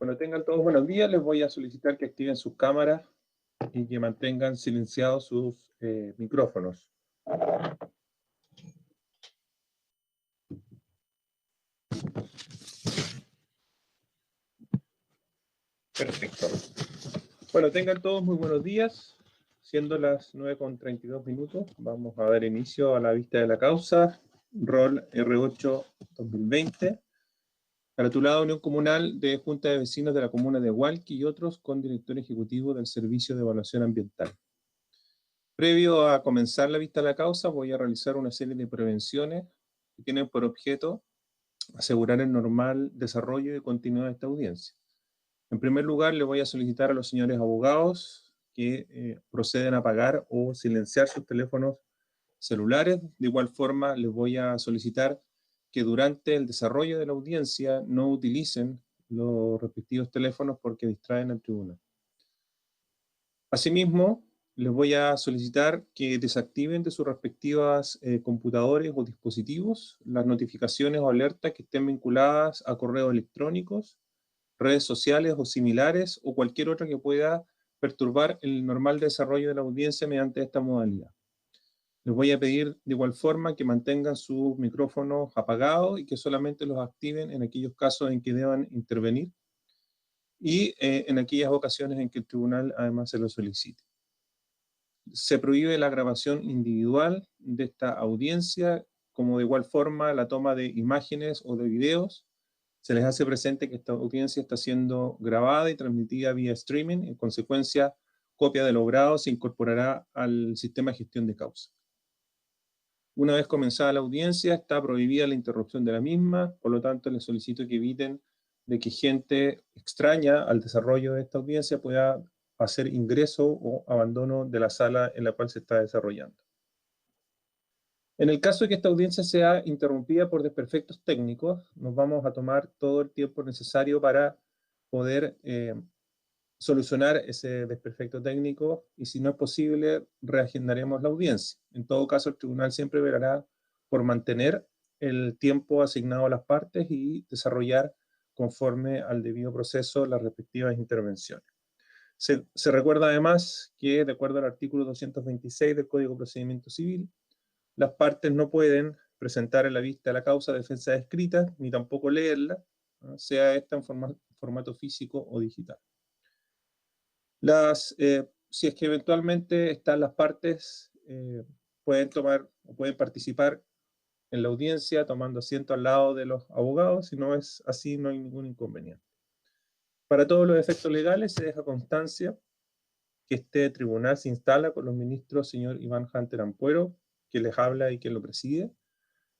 Bueno, tengan todos buenos días. Les voy a solicitar que activen sus cámaras y que mantengan silenciados sus micrófonos. Perfecto. Bueno, tengan todos muy buenos días. Siendo las 9:32, vamos a dar inicio a la vista de la causa, rol R8 2020. Caratulado Unión Comunal de Junta de Vecinos de la Comuna de Hualqui y otros con director ejecutivo del Servicio de Evaluación Ambiental. Previo a comenzar la vista de la causa, voy a realizar una serie de prevenciones que tienen por objeto asegurar el normal desarrollo y continuidad de esta audiencia. En primer lugar, le voy a solicitar a los señores abogados que proceden a apagar o silenciar sus teléfonos celulares. De igual forma, les voy a solicitar que durante el desarrollo de la audiencia no utilicen los respectivos teléfonos porque distraen al tribunal. Asimismo, les voy a solicitar que desactiven de sus respectivas computadores o dispositivos las notificaciones o alertas que estén vinculadas a correos electrónicos, redes sociales o similares, o cualquier otra que pueda perturbar el normal desarrollo de la audiencia mediante esta modalidad. Les voy a pedir de igual forma que mantengan sus micrófonos apagados y que solamente los activen en aquellos casos en que deban intervenir y en aquellas ocasiones en que el tribunal además se lo solicite. Se prohíbe la grabación individual de esta audiencia, como de igual forma la toma de imágenes o de videos. Se les hace presente que esta audiencia está siendo grabada y transmitida vía streaming. En consecuencia, copia de logrado se incorporará al sistema de gestión de causa. Una vez comenzada la audiencia, está prohibida la interrupción de la misma, por lo tanto les solicito que eviten de que gente extraña al desarrollo de esta audiencia pueda hacer ingreso o abandono de la sala en la cual se está desarrollando. En el caso de que esta audiencia sea interrumpida por desperfectos técnicos, nos vamos a tomar todo el tiempo necesario para poder solucionar ese desperfecto técnico, y si no es posible, reagendaremos la audiencia. En todo caso, el tribunal siempre velará por mantener el tiempo asignado a las partes y desarrollar conforme al debido proceso las respectivas intervenciones. Se recuerda además que, de acuerdo al artículo 226 del Código de Procedimiento Civil, las partes no pueden presentar en la vista de la causa defensa escrita, ni tampoco leerla, ¿no?, sea esta en formato físico o digital. Si es que eventualmente están las partes, pueden tomar o pueden participar en la audiencia tomando asiento al lado de los abogados. Si no es así, no hay ningún inconveniente. Para todos los efectos legales se deja constancia que este tribunal se instala con los ministros señor Iván Hunter Ampuero, que les habla y que lo preside,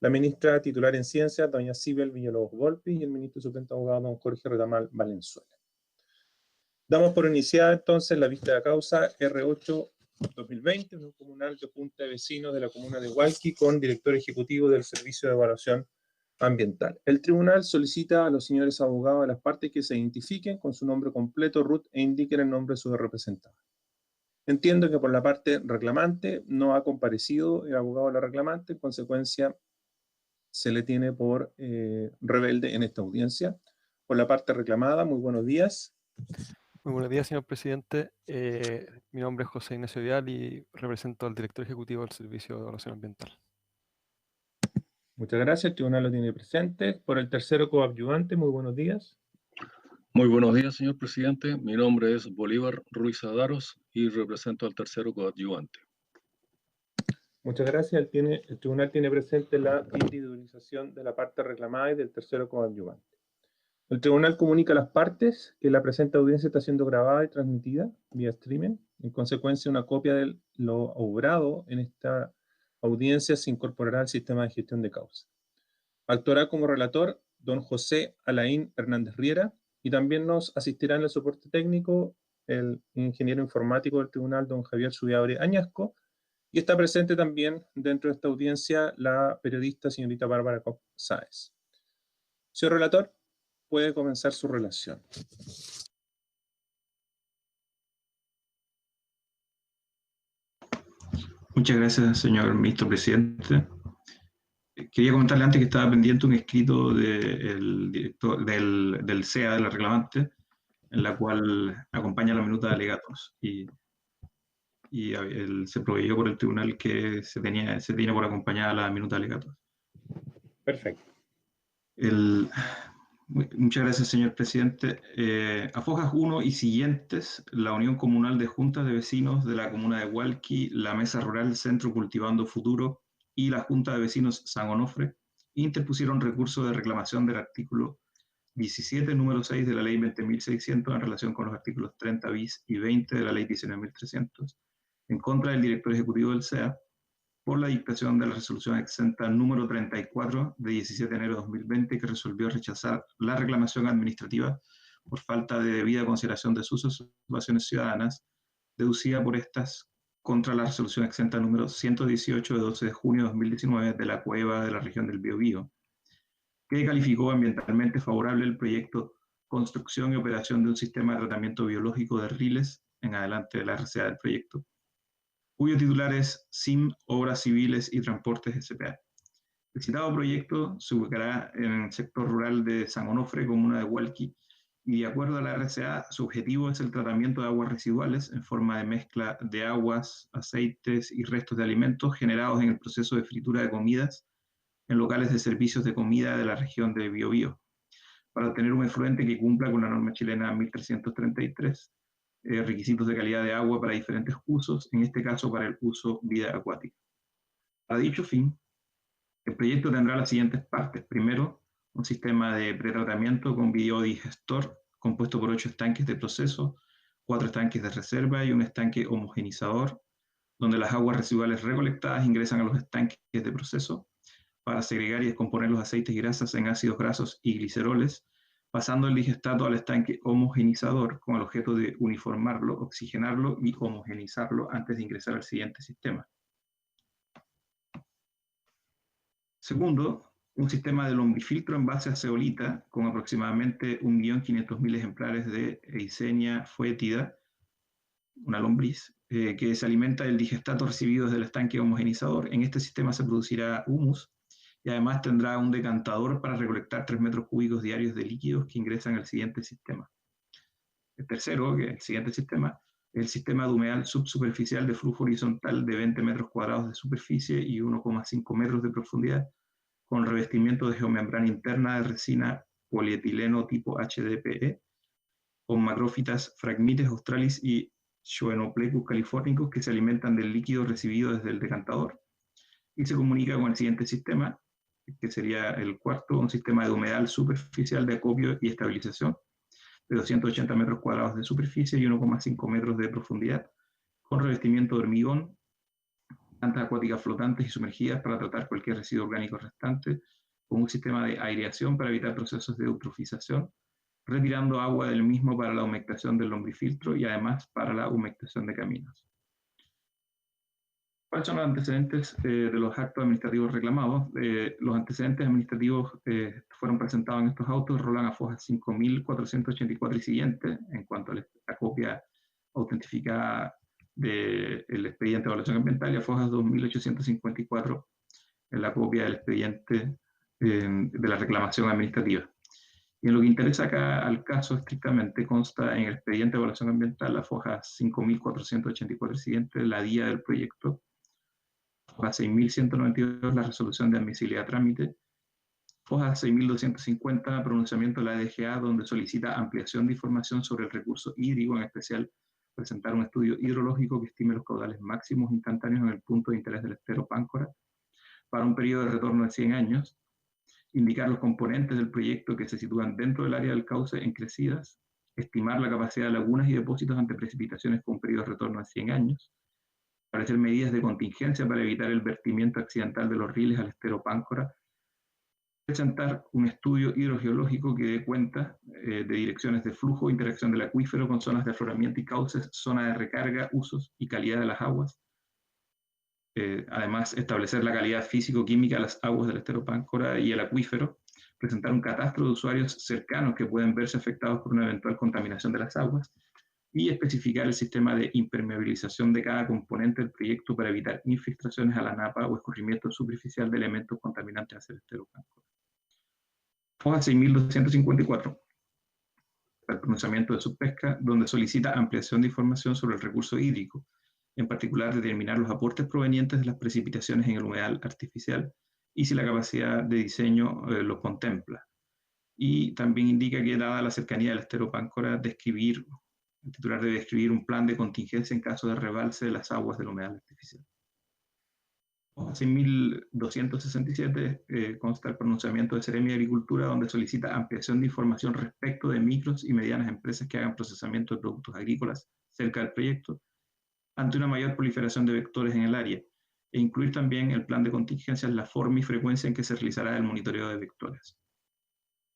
la ministra titular en Ciencias, doña Sibel Villalobos Volpi, y el ministro suplente abogado, don Jorge Retamal Valenzuela. Damos por iniciada entonces la vista de la causa R8 2020, Unión Comunal de Junta de Vecinos de la Comuna de Hualqui con director ejecutivo del Servicio de Evaluación Ambiental. El tribunal solicita a los señores abogados de las partes que se identifiquen con su nombre completo, RUT, e indiquen el nombre de su representado. Entiendo que por la parte reclamante no ha comparecido el abogado de la reclamante, en consecuencia se le tiene por rebelde en esta audiencia. Por la parte reclamada, muy buenos días. Muy buenos días, señor presidente. Mi nombre es José Ignacio Vial y represento al director ejecutivo del Servicio de Evaluación Ambiental. Muchas gracias, el tribunal lo tiene presente. Por el tercero coadyuvante, muy buenos días. Muy buenos días, señor presidente. Mi nombre es Bolívar Ruiz Adaros y represento al tercero coadyuvante. Muchas gracias. El tribunal tiene presente la individualización de la parte reclamada y del tercero coadyuvante. El tribunal comunica a las partes que la presente audiencia está siendo grabada y transmitida vía streaming. En consecuencia, una copia de lo obrado en esta audiencia se incorporará al sistema de gestión de causa. Actuará como relator don José Alain Hernández Riera, y también nos asistirá en el soporte técnico el ingeniero informático del tribunal, don Javier Subiabre Añasco, y está presente también dentro de esta audiencia la periodista señorita Bárbara Koch Sáez. Señor relator, puede comenzar su relación. Muchas gracias, señor ministro presidente. Quería comentarle antes que estaba pendiente un escrito del CEA, de la reclamante, en la cual acompaña la minuta de alegatos. Se proveyó por el tribunal que se tiene por acompañada la minuta de alegatos. Perfecto. Muchas gracias, señor presidente. A fojas 1 y siguientes, la Unión Comunal de Juntas de Vecinos de la Comuna de Hualqui, la Mesa Rural Centro Cultivando Futuro y la Junta de Vecinos San Onofre interpusieron recurso de reclamación del artículo 17, número 6 de la Ley 20.600 en relación con los artículos 30 bis y 20 de la Ley 19.300 en contra del director ejecutivo del SEA por la dictación de la resolución exenta número 34 de 17 de enero de 2020 que resolvió rechazar la reclamación administrativa por falta de debida consideración de sus observaciones ciudadanas deducida por estas contra la resolución exenta número 118 de 12 de junio de 2019 de la Cueva de la región del Biobío, que calificó ambientalmente favorable el proyecto Construcción y Operación de un Sistema de Tratamiento Biológico de Riles, en adelante de la RCA del proyecto, cuyo titular es SIM Obras Civiles y Transportes S.p.A. El citado proyecto se ubicará en el sector rural de San Onofre, comuna de Hualqui, y de acuerdo a la RCA, su objetivo es el tratamiento de aguas residuales en forma de mezcla de aguas, aceites y restos de alimentos generados en el proceso de fritura de comidas en locales de servicios de comida de la región de Biobío, para obtener un efluente que cumpla con la norma chilena 1333, requisitos de calidad de agua para diferentes usos, en este caso para el uso vida acuática. A dicho fin, el proyecto tendrá las siguientes partes. Primero, un sistema de pretratamiento con biodigestor compuesto por 8 estanques de proceso, 4 estanques de reserva y un estanque homogenizador, donde las aguas residuales recolectadas ingresan a los estanques de proceso para segregar y descomponer los aceites y grasas en ácidos grasos y gliceroles, pasando el digestato al estanque homogenizador con el objeto de uniformarlo, oxigenarlo y homogenizarlo antes de ingresar al siguiente sistema. Segundo, un sistema de lombrifiltro en base a zeolita con aproximadamente 1.500.000 ejemplares de Eisenia foetida, una lombriz, que se alimenta del digestato recibido desde el estanque homogenizador. En este sistema se producirá humus y además tendrá un decantador para recolectar 3 metros cúbicos diarios de líquidos que ingresan al siguiente sistema. El tercero, que es el siguiente sistema, es el sistema de humedal subsuperficial de flujo horizontal de 20 metros cuadrados de superficie y 1,5 metros de profundidad, con revestimiento de geomembrana interna de resina polietileno tipo HDPE, con macrófitas Phragmites australis y Schoenoplecus californicus que se alimentan del líquido recibido desde el decantador, y se comunica con el siguiente sistema, que sería el cuarto, un sistema de humedal superficial de acopio y estabilización de 280 metros cuadrados de superficie y 1,5 metros de profundidad, con revestimiento de hormigón, plantas acuáticas flotantes y sumergidas para tratar cualquier residuo orgánico restante, con un sistema de aireación para evitar procesos de eutrofización, retirando agua del mismo para la humectación del lombrifiltro y además para la humectación de caminos. ¿Cuáles son los antecedentes de los actos administrativos reclamados? Los antecedentes administrativos fueron presentados en estos autos, rolan a fojas 5.484 y siguientes, en cuanto a la copia autentificada del expediente de evaluación ambiental, y a fojas 2.854 en la copia del expediente de la reclamación administrativa. Y en lo que interesa acá al caso estrictamente, consta en el expediente de evaluación ambiental, la foja 5.484 y siguientes, la guía del proyecto, foja 6.192, la resolución de admisibilidad a trámite, foja 6.250, pronunciamiento de la DGA, donde solicita ampliación de información sobre el recurso hídrico, en especial presentar un estudio hidrológico que estime los caudales máximos instantáneos en el punto de interés del estero Páncora para un periodo de retorno de 100 años, indicar los componentes del proyecto que se sitúan dentro del área del cauce en crecidas, estimar la capacidad de lagunas y depósitos ante precipitaciones con un periodo de retorno de 100 años, establecer medidas de contingencia para evitar el vertimiento accidental de los riles al estero Páncora, presentar un estudio hidrogeológico que dé cuenta de direcciones de flujo, interacción del acuífero con zonas de afloramiento y cauces, zona de recarga, usos y calidad de las aguas. Además, establecer la calidad físico-química de las aguas del estero Páncora y el acuífero, presentar un catastro de usuarios cercanos que pueden verse afectados por una eventual contaminación de las aguas, y especificar el sistema de impermeabilización de cada componente del proyecto para evitar infiltraciones a la napa o escurrimiento superficial de elementos contaminantes hacia el estero Páncora. Foja 6.254. consta el pronunciamiento de subpesca, donde solicita ampliación de información sobre el recurso hídrico, en particular determinar los aportes provenientes de las precipitaciones en el humedal artificial y si la capacidad de diseño los contempla. Y también indica que, dada la cercanía del estero Páncora, el titular debe describir un plan de contingencia en caso de rebalse de las aguas del humedal artificial. Hoja 6267 consta el pronunciamiento de Seremi de Agricultura, donde solicita ampliación de información respecto de micros y medianas empresas que hagan procesamiento de productos agrícolas cerca del proyecto, ante una mayor proliferación de vectores en el área, e incluir también el plan de contingencias, la forma y frecuencia en que se realizará el monitoreo de vectores.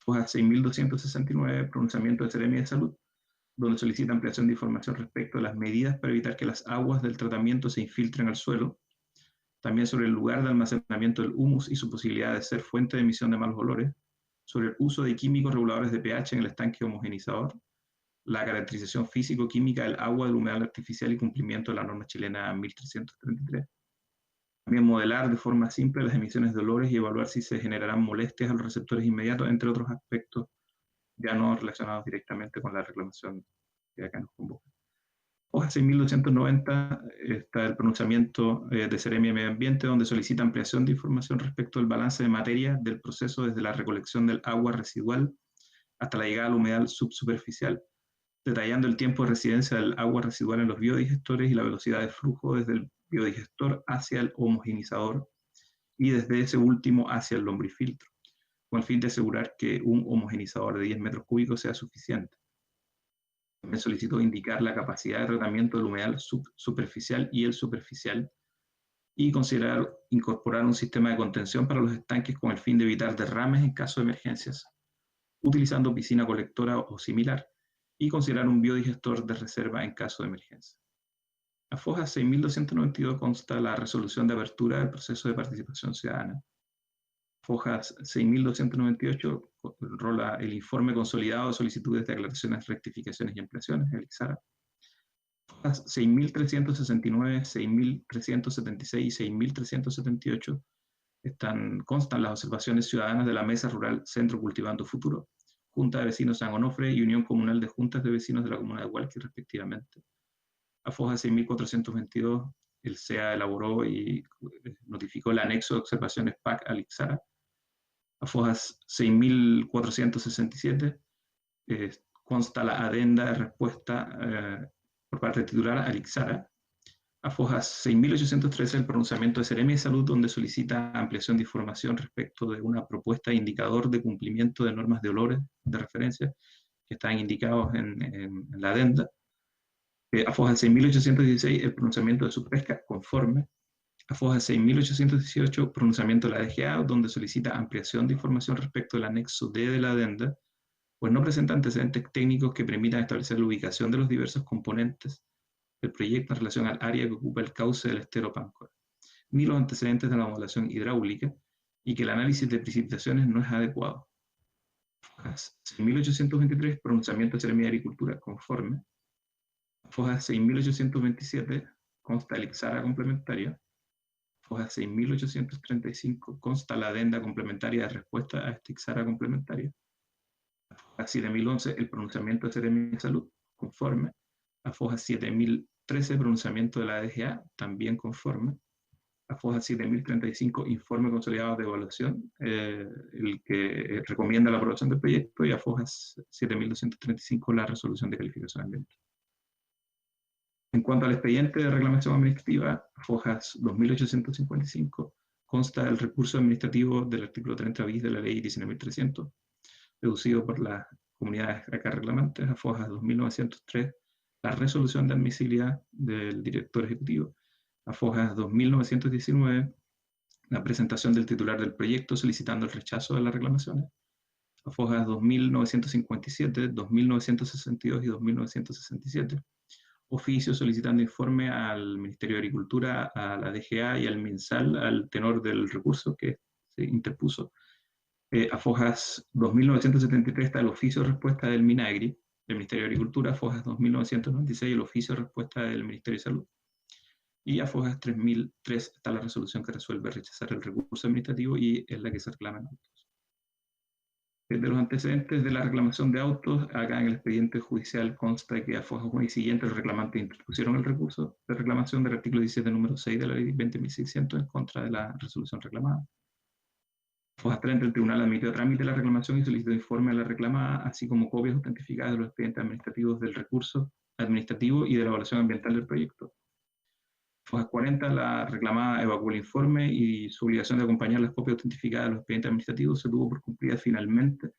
Hoja 6269, pronunciamiento de Seremi de Salud, donde solicita ampliación de información respecto a las medidas para evitar que las aguas del tratamiento se infiltren al suelo, también sobre el lugar de almacenamiento del humus y su posibilidad de ser fuente de emisión de malos olores, sobre el uso de químicos reguladores de pH en el estanque homogenizador, la caracterización físico-química del agua del humedal artificial y cumplimiento de la norma chilena 1333. También modelar de forma simple las emisiones de olores y evaluar si se generarán molestias a los receptores inmediatos, entre otros aspectos ya no relacionados directamente con la reclamación que acá nos convoca. Hoja 6290 está el pronunciamiento de Seremi de Medio Ambiente, donde solicita ampliación de información respecto al balance de materia del proceso desde la recolección del agua residual hasta la llegada al humedal subsuperficial, detallando el tiempo de residencia del agua residual en los biodigestores y la velocidad de flujo desde el biodigestor hacia el homogenizador y desde ese último hacia el lombrifiltro, con el fin de asegurar que un homogenizador de 10 metros cúbicos sea suficiente. Me solicitó indicar la capacidad de tratamiento del humedal superficial y el superficial y considerar incorporar un sistema de contención para los estanques con el fin de evitar derrames en caso de emergencias, utilizando piscina colectora o similar, y considerar un biodigestor de reserva en caso de emergencia. La foja 6292 consta la resolución de apertura del proceso de participación ciudadana. Fojas 6298 rola el informe consolidado de solicitudes de aclaraciones, rectificaciones y ampliaciones, el IXARA. Fojas 6369, 6376 y 6378 constan las observaciones ciudadanas de la Mesa Rural Centro Cultivando Futuro, Junta de Vecinos San Onofre y Unión Comunal de Juntas de Vecinos de la Comuna de Hualqui, respectivamente. A foja 6422, el CEA elaboró y notificó el anexo de observaciones PAC al IXARA. A fojas 6467 consta la adenda de respuesta por parte del titular al IXARA. A fojas 6813 el pronunciamiento de Seremi de Salud, donde solicita ampliación de información respecto de una propuesta de indicador de cumplimiento de normas de olores de referencia que están indicados en la adenda. A fojas 6816 el pronunciamiento de subpesca conforme. A foja 6818, pronunciamiento de la DGA, donde solicita ampliación de información respecto del anexo D de la adenda, pues no presenta antecedentes técnicos que permitan establecer la ubicación de los diversos componentes del proyecto en relación al área que ocupa el cauce del estero Páncora, ni los antecedentes de la modelación hidráulica, y que el análisis de precipitaciones no es adecuado. Fojas 6823, pronunciamiento de Seremi de Agricultura conforme. Foja 6827, consta el IXARA complementario. Foja 6835 consta la adenda complementaria de respuesta a este IXARA complementario. A 7011 el pronunciamiento de Seremi de Salud conforme. A foja 7013 pronunciamiento de la DGA también conforme. A foja 7035 informe consolidado de evaluación, el que recomienda la aprobación del proyecto, y a fojas 7235 la resolución de calificación ambiental. En cuanto al expediente de reclamación administrativa, fojas 2855, consta el recurso administrativo del artículo 30 bis de la ley 19.300, deducido por las comunidades acá reclamantes. A fojas 2903, la resolución de admisibilidad del director ejecutivo. A fojas 2919, la presentación del titular del proyecto solicitando el rechazo de las reclamaciones. A fojas 2957, 2962 y 2967, oficio solicitando informe al Ministerio de Agricultura, a la DGA y al MinSal al tenor del recurso que se interpuso. A fojas 2973 está el oficio de respuesta del MINAGRI, del Ministerio de Agricultura. A fojas 2996 el oficio de respuesta del Ministerio de Salud. Y a fojas 3003 está la resolución que resuelve rechazar el recurso administrativo y es la que se reclama en autos. De los antecedentes de la reclamación de autos, acá en el expediente judicial consta que a fojas 1 y siguientes los reclamantes interpusieron el recurso de reclamación del artículo 17, número 6 de la ley 20.600 en contra de la resolución reclamada. Fojas 30, el tribunal admitió a trámite la reclamación y solicitó informe a la reclamada, así como copias autentificadas de los expedientes administrativos del recurso administrativo y de la evaluación ambiental del proyecto. Fojas 40, la reclamada evacuó el informe y su obligación de acompañar las copias autentificadas de los expedientes administrativos se tuvo por cumplida finalmente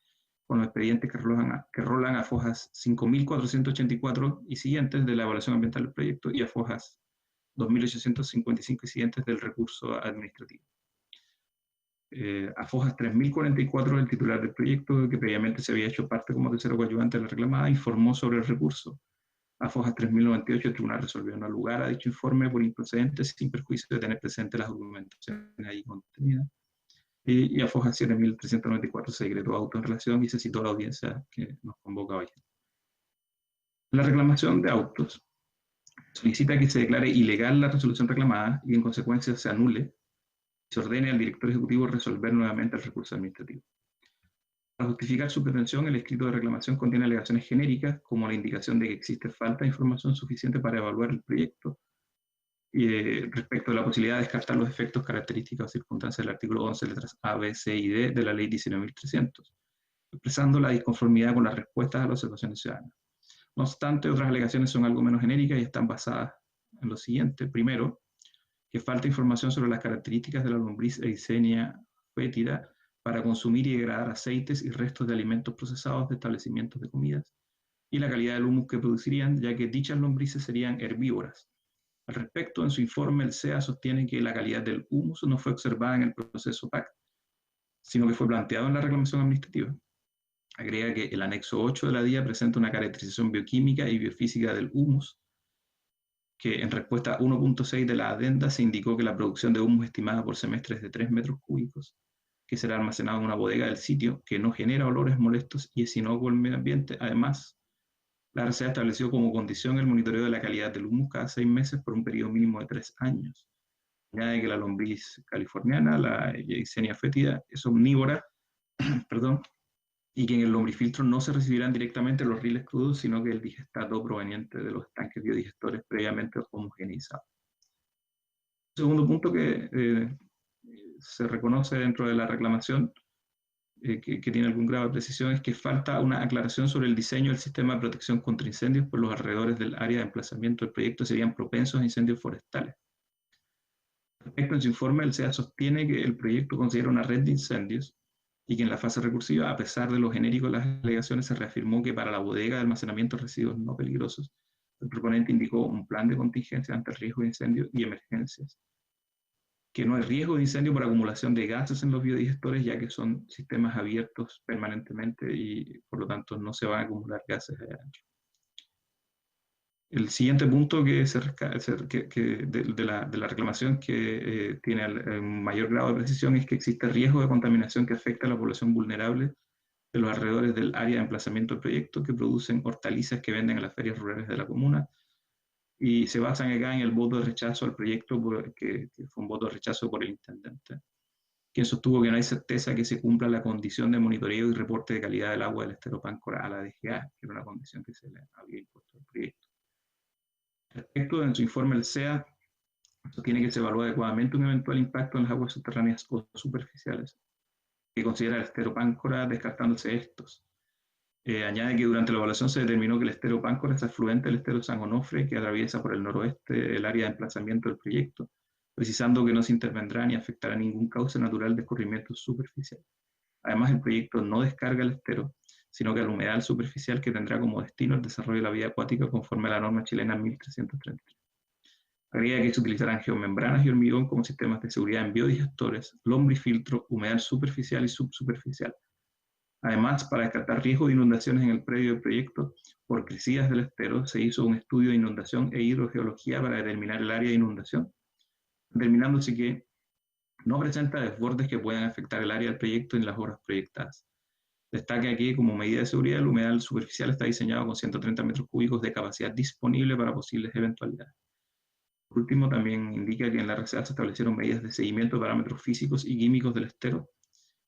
con los expedientes que rolan a fojas 5.484 y siguientes de la evaluación ambiental del proyecto y a fojas 2.855 y siguientes del recurso administrativo. A fojas 3.044, el titular del proyecto, que previamente se había hecho parte como tercero coadyuvante de la reclamada, informó sobre el recurso. A fojas 3.098, el tribunal resolvió no lugar a dicho informe por improcedente sin perjuicio de tener presentes las documentaciones ahí contenidas. Y a fojas 7.394 se decretó auto en relación y se citó a la audiencia que nos convoca hoy. La reclamación de autos solicita que se declare ilegal la resolución reclamada y en consecuencia se anule y se ordene al director ejecutivo resolver nuevamente el recurso administrativo. Para justificar su pretensión, el escrito de reclamación contiene alegaciones genéricas, como la indicación de que existe falta de información suficiente para evaluar el proyecto, respecto a la posibilidad de descartar los efectos, características o circunstancias del artículo 11, letras A, B, C y D de la ley 19.300, expresando la disconformidad con las respuestas a las observaciones ciudadanas. No obstante, otras alegaciones son algo menos genéricas y están basadas en lo siguiente. Primero, que falta información sobre las características de la lombriz Eisenia fétida para consumir y degradar aceites y restos de alimentos procesados de establecimientos de comidas, y la calidad del humus que producirían, ya que dichas lombrices serían herbívoras. Al respecto, en su informe, el SEA sostiene que la calidad del humus no fue observada en el proceso PAC, sino que fue planteado en la reclamación administrativa. Agrega que el anexo 8 de la DIA presenta una caracterización bioquímica y biofísica del humus, que en respuesta a 1.6 de la adenda se indicó que la producción de humus estimada por semestre es de 3 metros cúbicos, que será almacenado en una bodega del sitio, que no genera olores molestos y es inocuo al medio ambiente. Además, la RCA estableció como condición el monitoreo de la calidad del humus cada 6 meses por un periodo mínimo de 3 años. Añade que la lombriz californiana, la Eisenia fétida, es omnívora, perdón, y que en el lombrifiltro no se recibirán directamente los riles crudos, sino que el digestato proveniente de los tanques biodigestores previamente homogeneizados. Segundo punto que se reconoce dentro de la reclamación, que tiene algún grado de precisión, es que falta una aclaración sobre el diseño del sistema de protección contra incendios, pues los alrededores del área de emplazamiento del proyecto serían propensos a incendios forestales. Respecto a su informe, el SEA sostiene que el proyecto considera una red de incendios y que en la fase recursiva, a pesar de lo genérico de las alegaciones, se reafirmó que para la bodega de almacenamiento de residuos no peligrosos, el proponente indicó un plan de contingencia ante el riesgo de incendio y emergencias, que no hay riesgo de incendio por acumulación de gases en los biodigestores, ya que son sistemas abiertos permanentemente y por lo tanto no se van a acumular gases allá adentro. El siguiente punto que de la reclamación que tiene el mayor grado de precisión es que existe riesgo de contaminación que afecta a la población vulnerable de los alrededores del área de emplazamiento del proyecto, que producen hortalizas que venden en las ferias rurales de la comuna, y se basan acá en el voto de rechazo al proyecto, que fue un voto de rechazo por el intendente, quien sostuvo que no hay certeza que se cumpla la condición de monitoreo y reporte de calidad del agua del estero Páncora a la DGA, que era una condición que se le había impuesto al proyecto. Respecto, en su informe el SEA sostiene que se evalúa adecuadamente un eventual impacto en las aguas subterráneas o superficiales, que considera el estero Páncora, descartándose estos. Añade que durante la evaluación se determinó que el estero Páncora es afluente del estero San Onofre, que atraviesa por el noroeste el área de emplazamiento del proyecto, precisando que no se intervendrá ni afectará ningún cauce natural de escurrimiento superficial. Además, el proyecto no descarga el estero, sino que al humedal superficial que tendrá como destino el desarrollo de la vida acuática conforme a la norma chilena 1333. Agrega que se utilizarán geomembranas y hormigón como sistemas de seguridad en biodigestores, lombrifiltro, humedal superficial y subsuperficial. Además, para descartar riesgo de inundaciones en el predio del proyecto por crecidas del estero, se hizo un estudio de inundación e hidrogeología para determinar el área de inundación, determinándose que no presenta desbordes que puedan afectar el área del proyecto en las obras proyectadas. Destaca que, como medida de seguridad, el humedal superficial está diseñado con 130 metros cúbicos de capacidad disponible para posibles eventualidades. Por último, también indica que en la RCA se establecieron medidas de seguimiento de parámetros físicos y químicos del estero,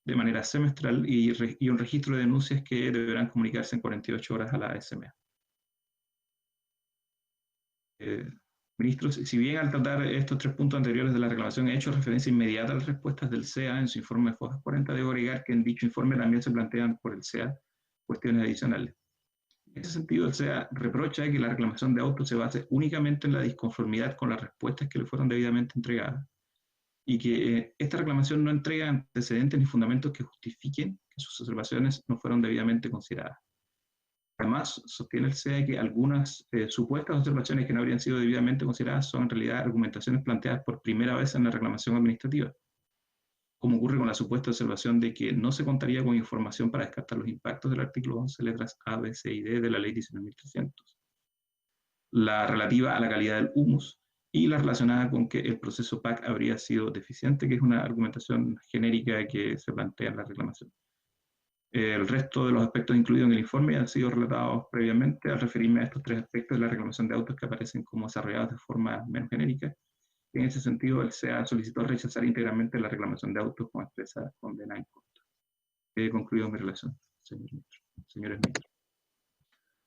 de manera semestral y un registro de denuncias que deberán comunicarse en 48 horas a la SMA. Ministros, si bien al tratar estos 3 puntos anteriores de la reclamación he hecho referencia inmediata a las respuestas del SEA en su informe de Fojas 40, debo agregar que en dicho informe también se plantean por el SEA cuestiones adicionales. En ese sentido, el SEA reprocha que la reclamación de autos se base únicamente en la disconformidad con las respuestas que le fueron debidamente entregadas y que esta reclamación no entrega antecedentes ni fundamentos que justifiquen que sus observaciones no fueron debidamente consideradas. Además, sostiene el SEA que algunas supuestas observaciones que no habrían sido debidamente consideradas son en realidad argumentaciones planteadas por primera vez en la reclamación administrativa, como ocurre con la supuesta observación de que no se contaría con información para descartar los impactos del artículo 11, letras A, B, C y D de la ley 19.300, la relativa a la calidad del humus y la relacionada con que el proceso PAC habría sido deficiente, que es una argumentación genérica que se plantea en la reclamación. El resto de los aspectos incluidos en el informe han sido relatados previamente al referirme a estos 3 aspectos de la reclamación de autos que aparecen como desarrollados de forma menos genérica. En ese sentido, el SEA solicitó rechazar íntegramente la reclamación de autos con expresa condena en contra. He concluido mi relación, señores ministros.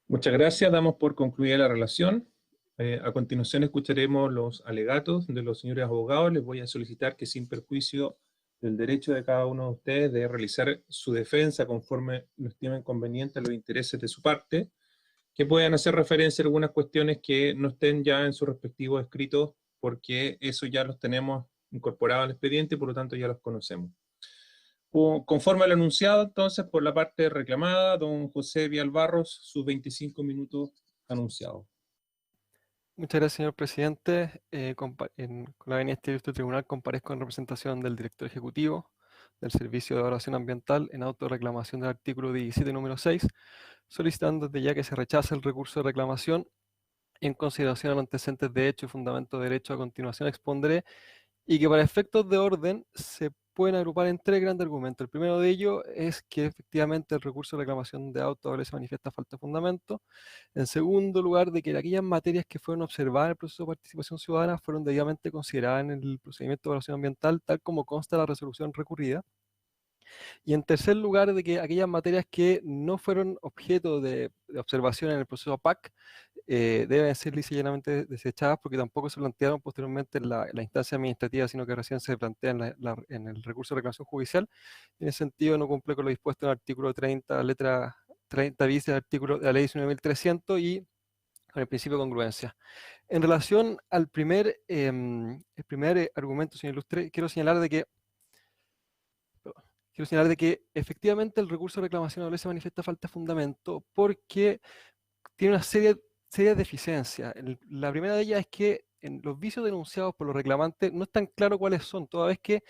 Muchas gracias. Damos por concluida la relación. A continuación escucharemos los alegatos de los señores abogados. Les voy a solicitar que sin perjuicio del derecho de cada uno de ustedes de realizar su defensa conforme lo estimen conveniente a los intereses de su parte, que puedan hacer referencia a algunas cuestiones que no estén ya en sus respectivos escritos, porque eso ya los tenemos incorporados al expediente y por lo tanto ya los conocemos. Conforme al anunciado, entonces, por la parte reclamada, don José Vialbarros, sus 25 minutos anunciados. Muchas gracias, señor presidente. Con la venia de este ilustre tribunal comparezco en representación del director ejecutivo del Servicio de Evaluación Ambiental en autorreclamación del artículo 17, número 6, solicitando desde ya que se rechace el recurso de reclamación en consideración a los antecedentes de hecho y fundamento de derecho a continuación expondré, y que para efectos de orden se pueden agrupar en 3 grandes argumentos. El primero de ellos es que efectivamente el recurso de reclamación de auto se manifiesta falta de fundamento. En segundo lugar, de que aquellas materias que fueron observadas en el proceso de participación ciudadana fueron debidamente consideradas en el procedimiento de evaluación ambiental, tal como consta la resolución recurrida. Y en tercer lugar, de que aquellas materias que no fueron objeto de observación en el proceso PAC deben ser lisa y llanamente desechadas, porque tampoco se plantearon posteriormente en la instancia administrativa, sino que recién se plantean en el recurso de reclamación judicial. En ese sentido, no cumple con lo dispuesto en el artículo 30, letra 30 bis del artículo de la ley 19.300 y con el principio de congruencia. En relación al primer argumento, señor ilustre, quiero señalar de que efectivamente el recurso de reclamación se manifiesta falta de fundamento porque tiene una serie de deficiencias. La primera de ellas es que en los vicios denunciados por los reclamantes no es tan claro cuáles son, toda vez que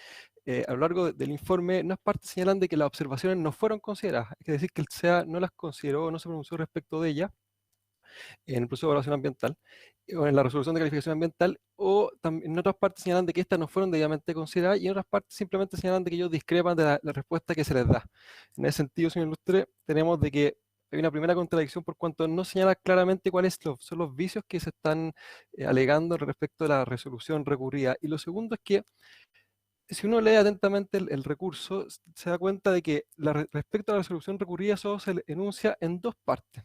a lo largo del informe unas partes señalan de que las observaciones no fueron consideradas, es decir, que el SEA no las consideró, no se pronunció respecto de ellas en el proceso de evaluación ambiental, o en la resolución de calificación ambiental, o también en otras partes señalan de que estas no fueron debidamente consideradas, y en otras partes simplemente señalan de que ellos discrepan de la respuesta que se les da. En ese sentido, señor ilustre, tenemos de que hay una primera contradicción por cuanto no señala claramente cuáles son los vicios que se están alegando respecto a la resolución recurrida. Y lo segundo es que, si uno lee atentamente el recurso, se da cuenta de que respecto a la resolución recurrida solo se enuncia en 2 partes.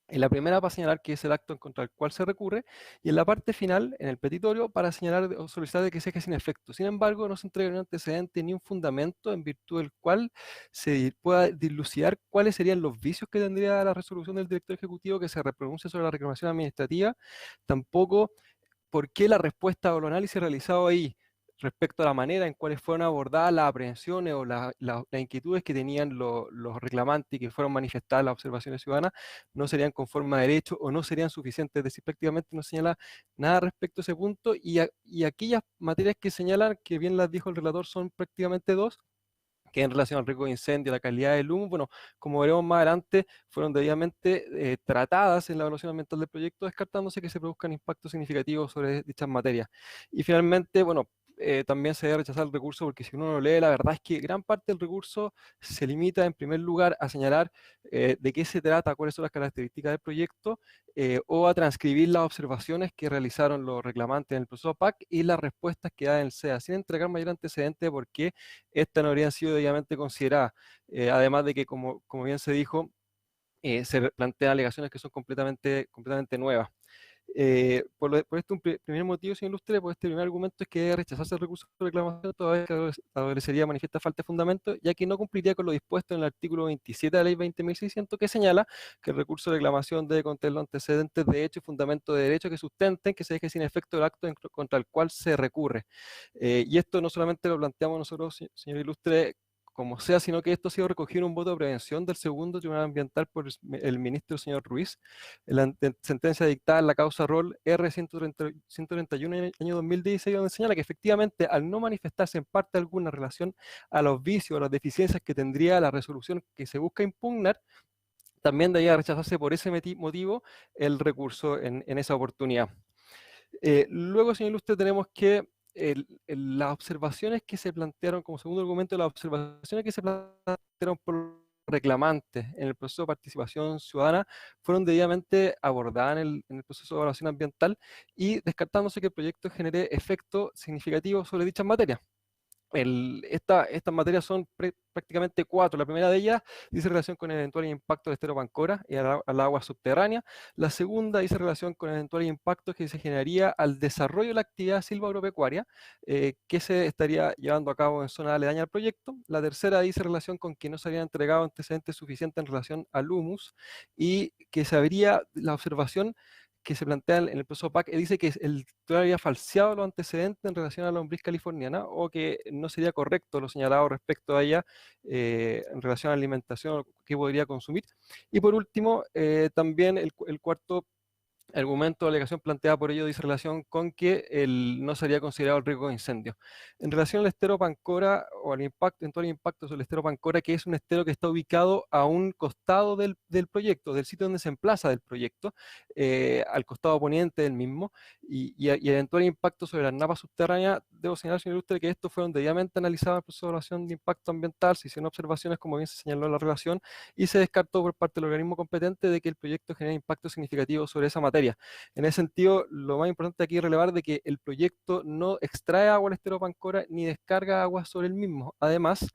En la primera para señalar que es el acto en contra del cual se recurre, y en la parte final, en el petitorio, para señalar o solicitar de que se deje sin efecto. Sin embargo, no se entrega un antecedente ni un fundamento en virtud del cual se pueda dilucidar cuáles serían los vicios que tendría la resolución del director ejecutivo que se repronuncia sobre la reclamación administrativa, tampoco por qué la respuesta o el análisis realizado ahí respecto a la manera en cuales fueron abordadas las aprehensiones o las inquietudes que tenían los reclamantes y que fueron manifestadas las observaciones ciudadanas, no serían conforme a derecho o no serían suficientes. Es decir, prácticamente no señala nada respecto a ese punto, y aquellas materias que señalan, que bien las dijo el relator, son prácticamente 2, que en relación al riesgo de incendio, la calidad del humo, bueno, como veremos más adelante, fueron debidamente tratadas en la evaluación ambiental del proyecto, descartándose que se produzcan impactos significativos sobre dichas materias. Y finalmente, bueno, también se debe rechazar el recurso, porque si uno lo lee, la verdad es que gran parte del recurso se limita en primer lugar a señalar de qué se trata, cuáles son las características del proyecto, o a transcribir las observaciones que realizaron los reclamantes en el proceso PAC y las respuestas que da el SEA, sin entregar mayor antecedente de por qué estas no habrían sido debidamente consideradas. Además de que, como bien se dijo, se plantean alegaciones que son completamente nuevas. Por este primer motivo, señor Lustre, por este primer argumento es que debe rechazarse el recurso de reclamación toda vez que adolecería manifiesta falta de fundamento, ya que no cumpliría con lo dispuesto en el artículo 27 de la ley 20.600, que señala que el recurso de reclamación debe contener los antecedentes de hecho y fundamento de derecho que sustenten que se deje sin efecto el acto contra el cual se recurre. Y esto no solamente lo planteamos nosotros, señor Ilustre, como sea, sino que esto ha sido recogido en un voto de prevención del segundo Tribunal Ambiental por el ministro señor Ruiz, en la sentencia dictada en la causa ROL R131 en el año 2016, donde señala que efectivamente al no manifestarse en parte alguna relación a los vicios o las deficiencias que tendría la resolución que se busca impugnar, también debía rechazarse por ese motivo el recurso en esa oportunidad. Luego, señor Ilustre, tenemos que las observaciones que se plantearon, como segundo argumento, las observaciones que se plantearon por los reclamantes en el proceso de participación ciudadana fueron debidamente abordadas en el proceso de evaluación ambiental y descartándose que el proyecto genere efecto significativo sobre dichas materias. Estas materias son prácticamente 4. La primera de ellas dice relación con eventuales impactos de estero Pancora y al agua subterránea. La segunda dice relación con eventuales impactos que se generaría al desarrollo de la actividad silvagropecuaria que se estaría llevando a cabo en zona aledaña al proyecto. La tercera dice relación con que no se habían entregado antecedentes suficientes en relación al humus y que se habría la observación que se plantea en el proceso PAC, dice que el titular había falseado los antecedentes en relación a la lombriz californiana o que no sería correcto lo señalado respecto a ella en relación a la alimentación que podría consumir. Y por último, también el cuarto argumento de alegación planteada por ello dice relación con que no sería considerado el riesgo de incendio. En relación al estero Pancora o al eventual impacto sobre el estero Pancora, que es un estero que está ubicado a un costado del proyecto, del sitio donde se emplaza del proyecto, al costado poniente del mismo, y eventual impacto sobre las napas subterráneas, debo señalar, señor Ilustre, que estos fueron debidamente analizados en el proceso de evaluación de impacto ambiental, se hicieron observaciones, como bien se señaló en la relación, y se descartó por parte del organismo competente de que el proyecto genere impacto significativo sobre esa materia. En ese sentido, lo más importante aquí es relevar de que el proyecto no extrae agua al estero Pancora ni descarga agua sobre el mismo. Además,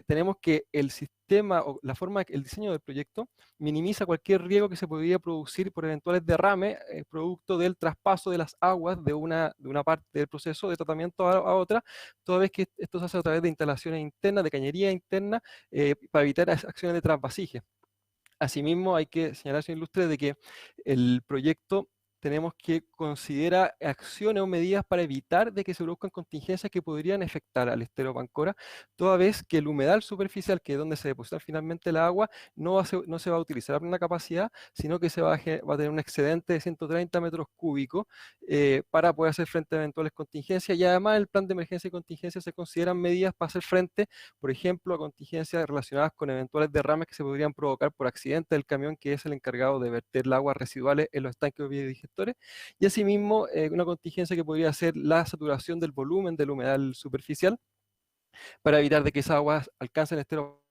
tenemos que el sistema o la forma, el diseño del proyecto minimiza cualquier riesgo que se podría producir por eventuales derrames producto del traspaso de las aguas de una parte del proceso de tratamiento a otra, toda vez que esto se hace a través de instalaciones internas, de cañería interna, para evitar acciones de trasvasije. Asimismo, hay que señalar, señor Ilustre, de que el proyecto tenemos que considerar acciones o medidas para evitar de que se produzcan contingencias que podrían afectar al estero Pancora, toda vez que el humedal superficial, que es donde se deposita finalmente el agua, no se va a utilizar a plena capacidad, sino que va a tener un excedente de 130 metros cúbicos para poder hacer frente a eventuales contingencias. Y además, el plan de emergencia y contingencia se consideran medidas para hacer frente, por ejemplo, a contingencias relacionadas con eventuales derrames que se podrían provocar por accidente del camión que es el encargado de verter las aguas residuales en los estanques biodigestores. Y asimismo, una contingencia que podría ser la saturación del volumen del humedal superficial para evitar de que esas aguas alcancen el estero.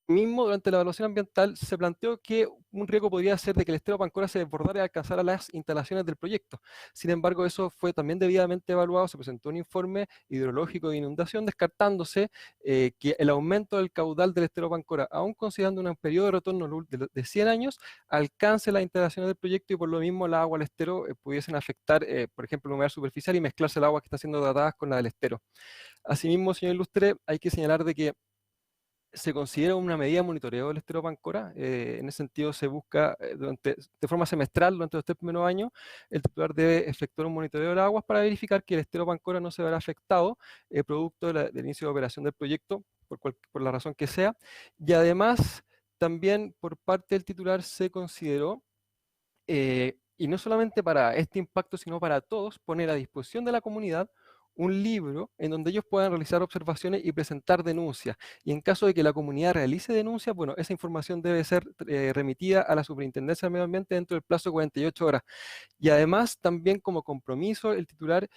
Mismo durante la evaluación ambiental se planteó que un riesgo podría ser de que el estero Pancora se desbordara y alcanzara las instalaciones del proyecto. Sin embargo, eso fue también debidamente evaluado, se presentó un informe hidrológico de inundación descartándose que el aumento del caudal del estero Pancora, aún considerando un periodo de retorno de 100 años, alcance las instalaciones del proyecto y por lo mismo la agua al estero pudiesen afectar, por ejemplo, el humedal superficial y mezclarse el agua que está siendo tratada con la del estero. Asimismo, señor Ilustre, hay que señalar de que se considera una medida de monitoreo del estero Pancora. En ese sentido, se busca de forma semestral durante los 3 primeros años, el titular debe efectuar un monitoreo de aguas para verificar que el estero Pancora no se verá afectado producto del inicio de operación del proyecto, por la razón que sea. Y además, también por parte del titular se consideró, y no solamente para este impacto, sino para todos, poner a disposición de la comunidad un libro en donde ellos puedan realizar observaciones y presentar denuncias. Y en caso de que la comunidad realice denuncias, bueno, esa información debe ser remitida a la Superintendencia del Medio Ambiente dentro del plazo de 48 horas. Y además, también como compromiso, el titular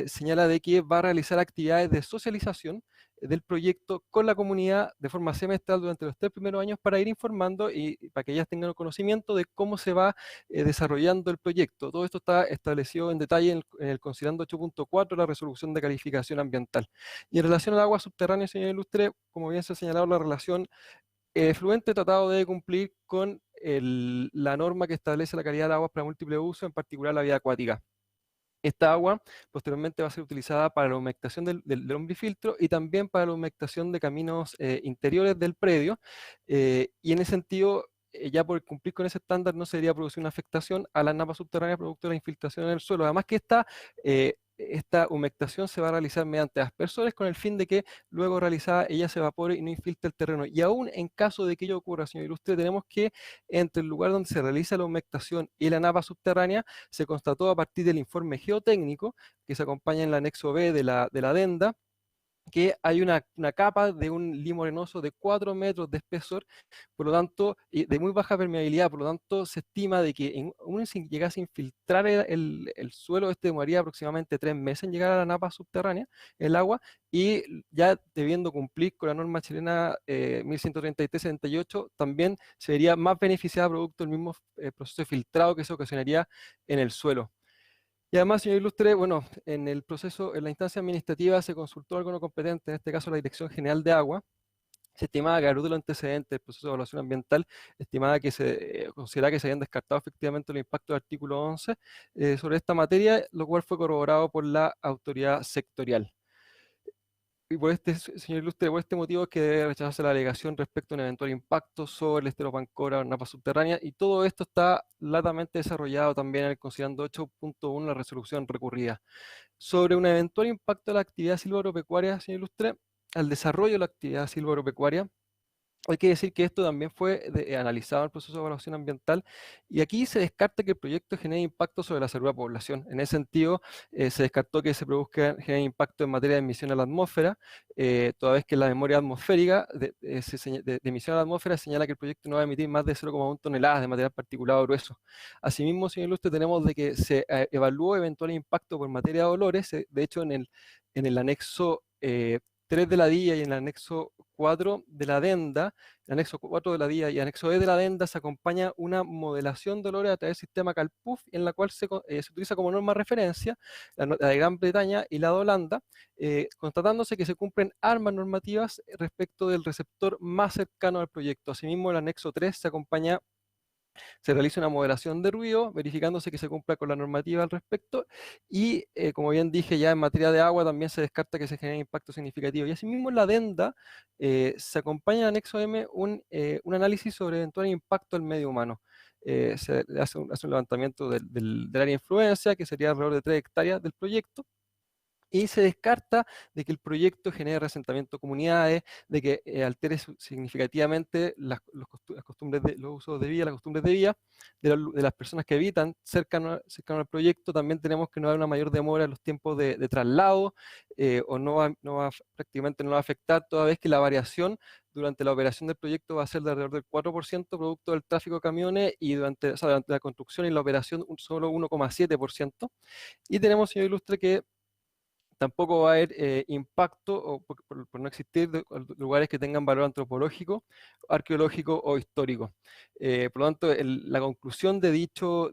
señala de que va a realizar actividades de socialización del proyecto con la comunidad de forma semestral durante los 3 primeros años para ir informando y para que ellas tengan conocimiento de cómo se va desarrollando el proyecto. Todo esto está establecido en detalle en el considerando 8.4 de la resolución de calificación ambiental. Y en relación al agua subterránea, señor Ilustre, como bien se ha señalado, la relación fluente tratado debe cumplir con la norma que establece la calidad del agua para múltiples usos, en particular la vida acuática. Esta agua posteriormente va a ser utilizada para la humectación del ombrifiltro y también para la humectación de caminos interiores del predio, y en ese sentido, ya por cumplir con ese estándar no se debería producir una afectación a las napas subterráneas producto de la infiltración en el suelo. Además que esta humectación se va a realizar mediante aspersores con el fin de que luego realizada ella se evapore y no infiltre el terreno. Y aún en caso de que ello ocurra, señor Ilustre, tenemos que entre el lugar donde se realiza la humectación y la napa subterránea se constató a partir del informe geotécnico que se acompaña en el anexo B de la adenda, que hay una capa de un limo arenoso de 4 metros de espesor, por lo tanto, y de muy baja permeabilidad, por lo tanto, se estima de que aún si llegase a infiltrar el suelo, demoraría aproximadamente 3 meses en llegar a la napa subterránea, el agua, y ya debiendo cumplir con la norma chilena 1133-78, también se vería más beneficiada producto del mismo proceso de filtrado que se ocasionaría en el suelo. Y además, señor Ilustre, bueno, en el proceso, en la instancia administrativa se consultó al órgano competente, en este caso la Dirección General de Agua. Se estimaba que a la luz de los antecedentes del proceso de evaluación ambiental, estimaba que se consideraba que se habían descartado efectivamente los impactos del artículo 11 sobre esta materia, lo cual fue corroborado por la autoridad sectorial. Y por señor Ilustre, por este motivo es que debe rechazarse la alegación respecto a un eventual impacto sobre el estero Pancora o napa subterránea, y todo esto está latamente desarrollado también en el considerando 8.1 la resolución recurrida. Sobre un eventual impacto de la actividad silvagropecuaria, señor Ilustre, al desarrollo de la actividad silvagropecuaria, hay que decir que esto también fue analizado en el proceso de evaluación ambiental, y aquí se descarta que el proyecto genere impacto sobre la salud de la población. En ese sentido, se descartó que se genere impacto en materia de emisión a la atmósfera, toda vez que la memoria atmosférica de emisión a la atmósfera señala que el proyecto no va a emitir más de 0,1 toneladas de material particulado grueso. Asimismo, señor Ilustre, tenemos de que se evaluó eventual impacto por materia de olores. De hecho, en el anexo 3 de la DIA y en el anexo 4 de la adenda, el anexo 4 de la DIA y el anexo E de la adenda, se acompaña una modelación de olores a través del sistema CalPUF, en la cual se utiliza como norma de referencia la de Gran Bretaña y la de Holanda, constatándose que se cumplen ambas normativas respecto del receptor más cercano al proyecto. Asimismo, el anexo 3 se realiza una modelación de ruido, verificándose que se cumpla con la normativa al respecto, y como bien dije, ya en materia de agua también se descarta que se genere impacto significativo. Y asimismo en la adenda se acompaña en anexo M un análisis sobre eventual impacto al medio humano. Se hace un levantamiento del área de influencia, que sería alrededor de 3 hectáreas del proyecto, y se descarta de que el proyecto genere asentamiento de comunidades, de que altere significativamente las costumbres los usos de vía, las costumbres de vía de las personas que habitan cercano al proyecto. También tenemos que no haber una mayor demora en los tiempos de traslado, o prácticamente no va a afectar, toda vez que la variación durante la operación del proyecto va a ser de alrededor del 4% producto del tráfico de camiones, y durante la construcción y la operación solo 1,7%. Y tenemos, señor Ilustre, que tampoco va a haber impacto, o por no existir, lugares que tengan valor antropológico, arqueológico o histórico. Por lo tanto, la conclusión de dicho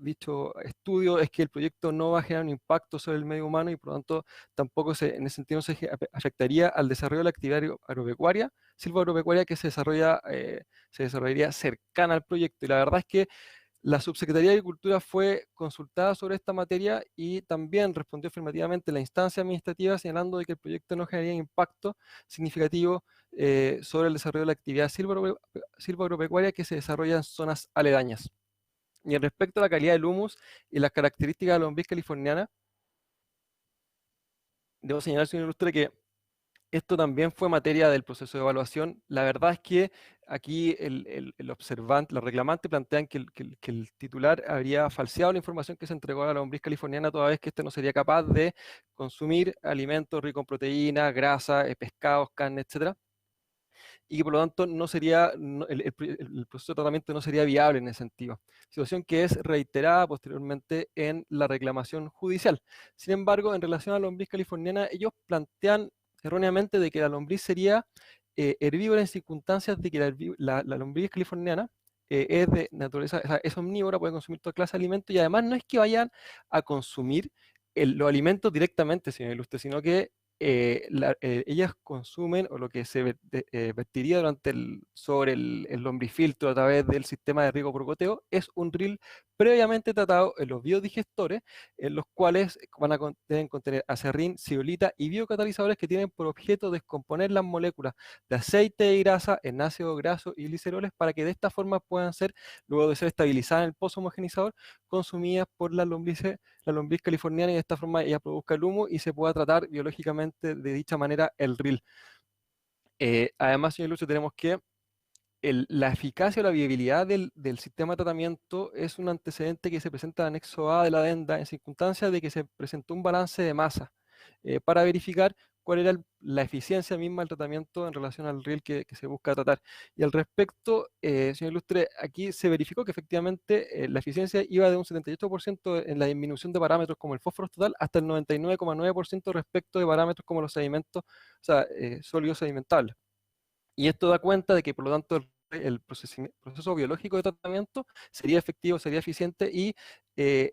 estudio es que el proyecto no va a generar un impacto sobre el medio humano, y por lo tanto tampoco en ese sentido se afectaría al desarrollo de la actividad agropecuaria, silvoagropecuaria, que se desarrollaría cercana al proyecto. Y la verdad es que la Subsecretaría de Agricultura fue consultada sobre esta materia y también respondió afirmativamente la instancia administrativa, señalando de que el proyecto no generaría impacto significativo sobre el desarrollo de la actividad silvoagropecuaria que se desarrolla en zonas aledañas. Y respecto a la calidad del humus y las características de la lombriz californiana, debo señalar, señor Ilustre, que Esto también fue materia del proceso de evaluación. La verdad es que aquí el observante, los reclamantes plantean que el titular habría falseado la información que se entregó a la lombriz californiana, toda vez que éste no sería capaz de consumir alimentos ricos en proteínas, grasa, pescados, carne, etcétera, y que por lo tanto no sería, el proceso de tratamiento no sería viable en ese sentido. Situación que es reiterada posteriormente en la reclamación judicial. Sin embargo, en relación a la lombriz californiana, ellos plantean erróneamente de que la lombriz sería herbívora en circunstancias de que la lombriz californiana es de naturaleza, o sea, es omnívora, puede consumir toda clase de alimentos, y además no es que vayan a consumir los alimentos directamente, señor Ilustre, sino que ellas consumen, o lo que se vertiría sobre el lombrifiltro a través del sistema de riego por goteo, es un ril previamente tratado en los biodigestores, en los cuales deben contener acerrín, zeolita y biocatalizadores que tienen por objeto descomponer las moléculas de aceite y grasa en ácido graso y gliceroles, para que de esta forma puedan ser, luego de ser estabilizadas en el pozo homogenizador, consumidas por la lombriz californiana, y de esta forma ella produzca el humo y se pueda tratar biológicamente de dicha manera el RIL. Además, señor Lucio, tenemos que la eficacia o la viabilidad del sistema de tratamiento es un antecedente que se presenta en el anexo A de la adenda en circunstancias de que se presentó un balance de masa para verificar cuál era la eficiencia misma del tratamiento en relación al RIL que se busca tratar. Y al respecto, señor Ilustre, aquí se verificó que efectivamente la eficiencia iba de un 78% en la disminución de parámetros como el fósforo total hasta el 99,9% respecto de parámetros como los sedimentos, o sea, sólidos sedimentables. Y esto da cuenta de que, por lo tanto, el proceso biológico de tratamiento sería efectivo, sería eficiente, y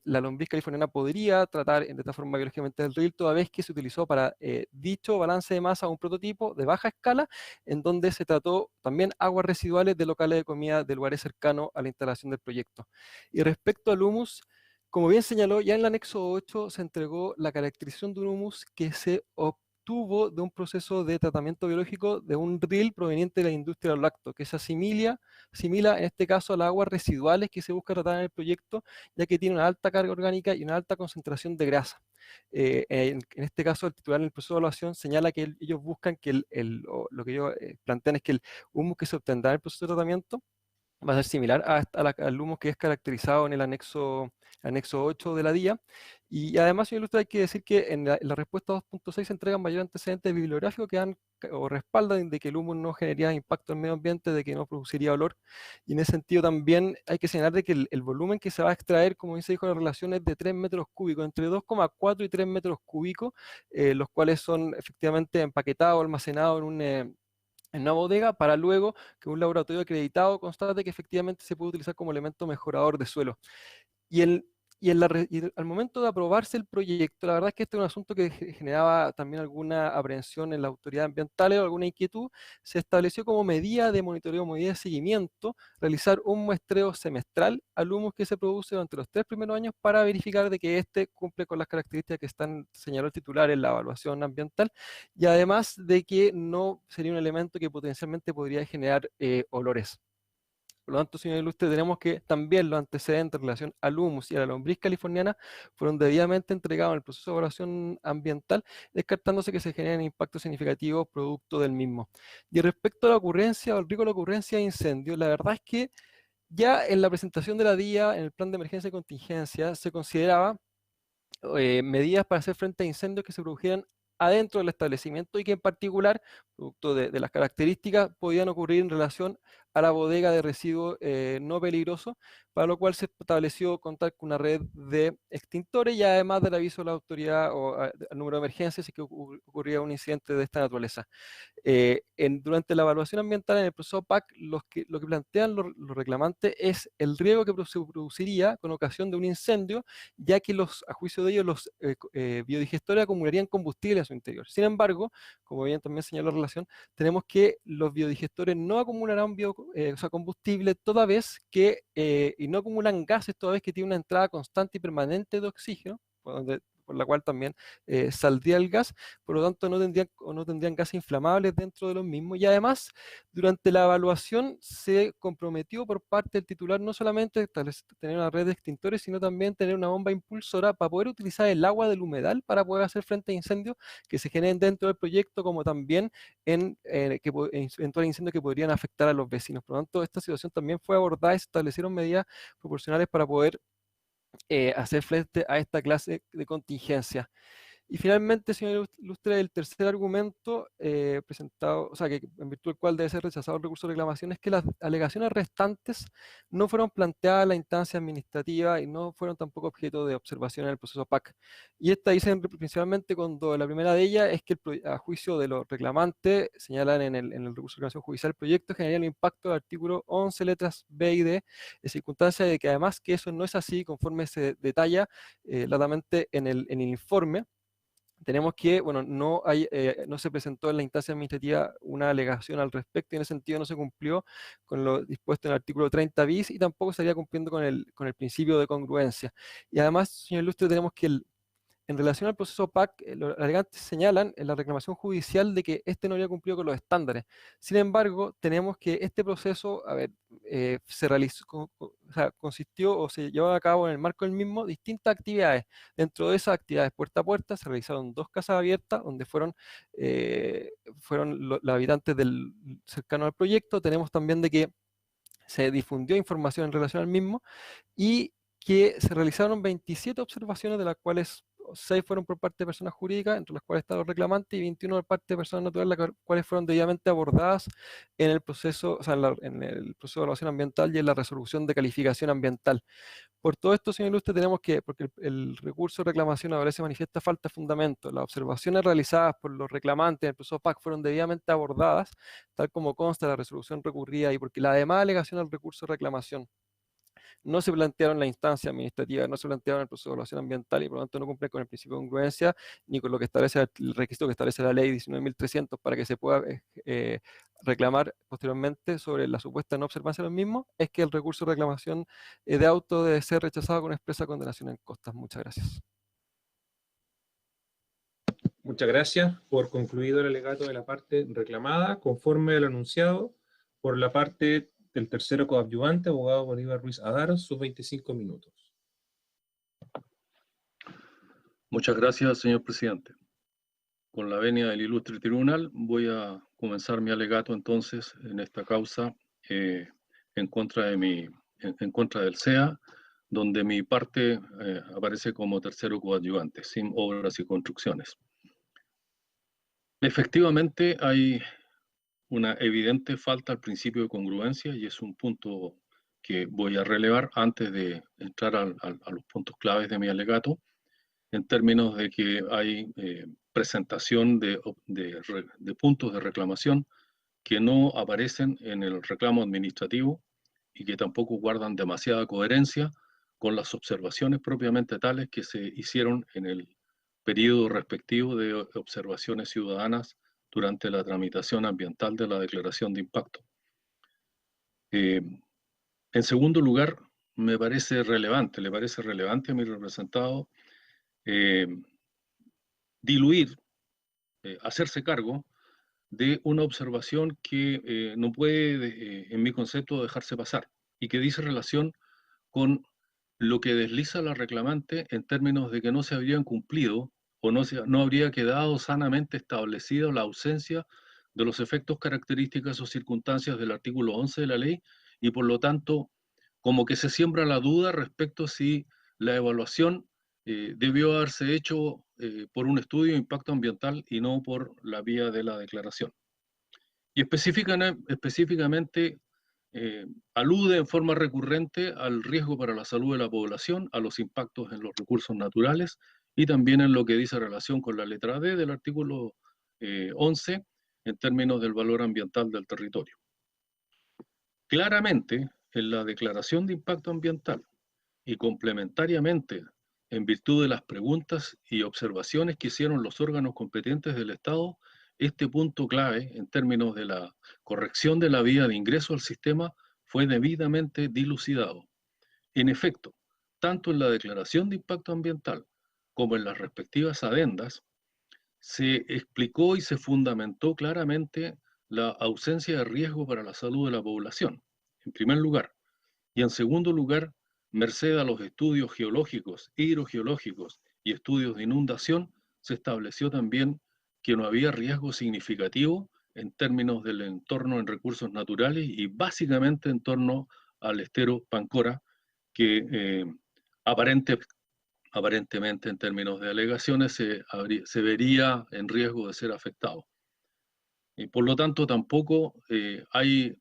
la lombriz californiana podría tratar de esta forma biológicamente el RIL, toda vez que se utilizó para dicho balance de masa un prototipo de baja escala, en donde se trató también aguas residuales de locales de comida de lugares cercanos a la instalación del proyecto. Y respecto al humus, como bien señaló, ya en el anexo 8 se entregó la caracterización de un humus que se obtuvo de un proceso de tratamiento biológico de un RIL proveniente de la industria del lácteo, que se asimila en este caso a las aguas residuales que se busca tratar en el proyecto, ya que tiene una alta carga orgánica y una alta concentración de grasa. En este caso, el titular en el proceso de evaluación señala que ellos buscan que lo que ellos plantean es que el humus que se obtendrá en el proceso de tratamiento va a ser similar al humus que es caracterizado en el anexo 8 de la DIA. Y además, señor Ilustre, hay que decir que en la respuesta 2.6 se entregan mayor antecedentes bibliográficos que dan o respaldan de que el humus no generaría impacto en el medio ambiente, de que no produciría olor. Y en ese sentido también hay que señalar de que el volumen que se va a extraer, como bien se dijo, la relación es de 3 metros cúbicos, entre 2,4 y 3 metros cúbicos, los cuales son efectivamente empaquetados, almacenados en una bodega, para luego que un laboratorio acreditado constate que efectivamente se puede utilizar como elemento mejorador de suelo. Y, y al momento de aprobarse el proyecto, la verdad es que este es un asunto que generaba también alguna aprehensión en las autoridades ambientales o alguna inquietud. Se estableció como medida de monitoreo, medida de seguimiento, realizar un muestreo semestral al humus que se produce durante los 3 primeros años, para verificar de que éste cumple con las características que señaló el titular en la evaluación ambiental, y además de que no sería un elemento que potencialmente podría generar olores. Por lo tanto, señor Ilustre, tenemos que también los antecedentes en relación al humus y a la lombriz californiana fueron debidamente entregados en el proceso de evaluación ambiental, descartándose que se generen impactos significativos producto del mismo. Y respecto a la ocurrencia o el riesgo de la ocurrencia de incendios, la verdad es que ya en la presentación de la DIA, en el plan de emergencia y contingencia, se consideraba medidas para hacer frente a incendios que se produjeran adentro del establecimiento, y que en particular, producto de las características, podían ocurrir en relación a la bodega de residuos no peligrosos, para lo cual se estableció contar con una red de extintores, y además del aviso de la autoridad o al número de emergencias si que ocurría un incidente de esta naturaleza. Durante la evaluación ambiental en el proceso PAC, lo que plantean los reclamantes es el riesgo que se produciría con ocasión de un incendio, ya que a juicio de ellos los biodigestores acumularían combustible a su interior. Sin embargo, como bien también señaló la relación, tenemos que los biodigestores no acumularán combustible toda vez que, y no acumulan gases toda vez que tiene una entrada constante y permanente de oxígeno, por la cual también saldría el gas, por lo tanto no tendrían gases inflamables dentro de los mismos. Y además, durante la evaluación se comprometió por parte del titular no solamente tener una red de extintores, sino también tener una bomba impulsora para poder utilizar el agua del humedal para poder hacer frente a incendios que se generen dentro del proyecto, como también en eventuales incendios que podrían afectar a los vecinos. Por lo tanto, esta situación también fue abordada y se establecieron medidas proporcionales para poder hacer frente a esta clase de contingencia. Y finalmente, señor Lustre, el tercer argumento presentado, o sea, que en virtud del cual debe ser rechazado el recurso de reclamación, es que las alegaciones restantes no fueron planteadas en la instancia administrativa y no fueron tampoco objeto de observación en el proceso PAC. Y esta dicen principalmente cuando la primera de ellas es que a juicio de los reclamantes, señalan en el recurso de reclamación judicial, el proyecto generaría el impacto del artículo 11, letras B y D, en circunstancia de que además que eso no es así, conforme se detalla latamente en el informe. Tenemos que, bueno, no se presentó en la instancia administrativa una alegación al respecto y en ese sentido no se cumplió con lo dispuesto en el artículo 30 bis y tampoco estaría cumpliendo con el principio de congruencia. Y además, señor Lustre, tenemos que en relación al proceso PAC, los alegantes señalan en la reclamación judicial de que este no había cumplido con los estándares. Sin embargo, tenemos que este proceso, se realizó, o sea, consistió o se llevó a cabo en el marco del mismo distintas actividades. Dentro de esas actividades puerta a puerta se realizaron 2 casas abiertas donde fueron los habitantes cercanos al proyecto. Tenemos también de que se difundió información en relación al mismo y que se realizaron 27 observaciones, de las cuales 6 fueron por parte de personas jurídicas, entre las cuales están los reclamantes, y 21 por parte de personas naturales, las cuales fueron debidamente abordadas en el proceso, o sea, en el proceso de evaluación ambiental y en la resolución de calificación ambiental. Por todo esto, señor Ilustre, tenemos que, porque el recurso de reclamación adolece manifiesta falta de fundamento, las observaciones realizadas por los reclamantes en el proceso PAC fueron debidamente abordadas, tal como consta de la resolución recurrida, y porque la demás alegación al recurso de reclamación no se plantearon en la instancia administrativa, no se plantearon en el proceso de evaluación ambiental y por lo tanto no cumplen con el principio de congruencia ni con lo que establece el requisito que establece la ley 19.300 para que se pueda reclamar posteriormente sobre la supuesta no observancia de los mismos, es que el recurso de reclamación de auto debe ser rechazado con expresa condenación en costas. Muchas gracias. Muchas gracias. Por concluido el alegato de la parte reclamada, conforme al anunciado por la parte del tercero coadyuvante, abogado Bolívar Ruiz Adaros, sus 25 minutos. Muchas gracias, señor presidente. Con la venia del ilustre tribunal, voy a comenzar mi alegato entonces en esta causa en contra del CEA, donde mi parte aparece como tercero coadyuvante, sin obras y construcciones. Efectivamente, hay una evidente falta al principio de congruencia y es un punto que voy a relevar antes de entrar a los puntos claves de mi alegato, en términos de que hay presentación de puntos de reclamación que no aparecen en el reclamo administrativo y que tampoco guardan demasiada coherencia con las observaciones propiamente tales que se hicieron en el periodo respectivo de observaciones ciudadanas durante la tramitación ambiental de la declaración de impacto. En segundo lugar, me parece relevante, le parece relevante a mi representado diluir, hacerse cargo de una observación que no puede, en mi concepto, dejarse pasar y que dice relación con lo que desliza la reclamante en términos de que no se habrían cumplido o no habría quedado sanamente establecida la ausencia de los efectos, características o circunstancias del artículo 11 de la ley y por lo tanto como que se siembra la duda respecto a si la evaluación debió haberse hecho por un estudio de impacto ambiental y no por la vía de la declaración. Y específicamente alude en forma recurrente al riesgo para la salud de la población, a los impactos en los recursos naturales y también en lo que dice relación con la letra D del artículo 11 en términos del valor ambiental del territorio. Claramente, en la declaración de impacto ambiental y complementariamente en virtud de las preguntas y observaciones que hicieron los órganos competentes del Estado, este punto clave en términos de la corrección de la vía de ingreso al sistema fue debidamente dilucidado. En efecto, tanto en la declaración de impacto ambiental como en las respectivas adendas, se explicó y se fundamentó claramente la ausencia de riesgo para la salud de la población, en primer lugar. Y en segundo lugar, merced a los estudios geológicos, hidrogeológicos y estudios de inundación, se estableció también que no había riesgo significativo en términos del entorno en recursos naturales y básicamente en torno al estero Pancora, que aparentemente en términos de alegaciones se vería en riesgo de ser afectado. Y por lo tanto tampoco hay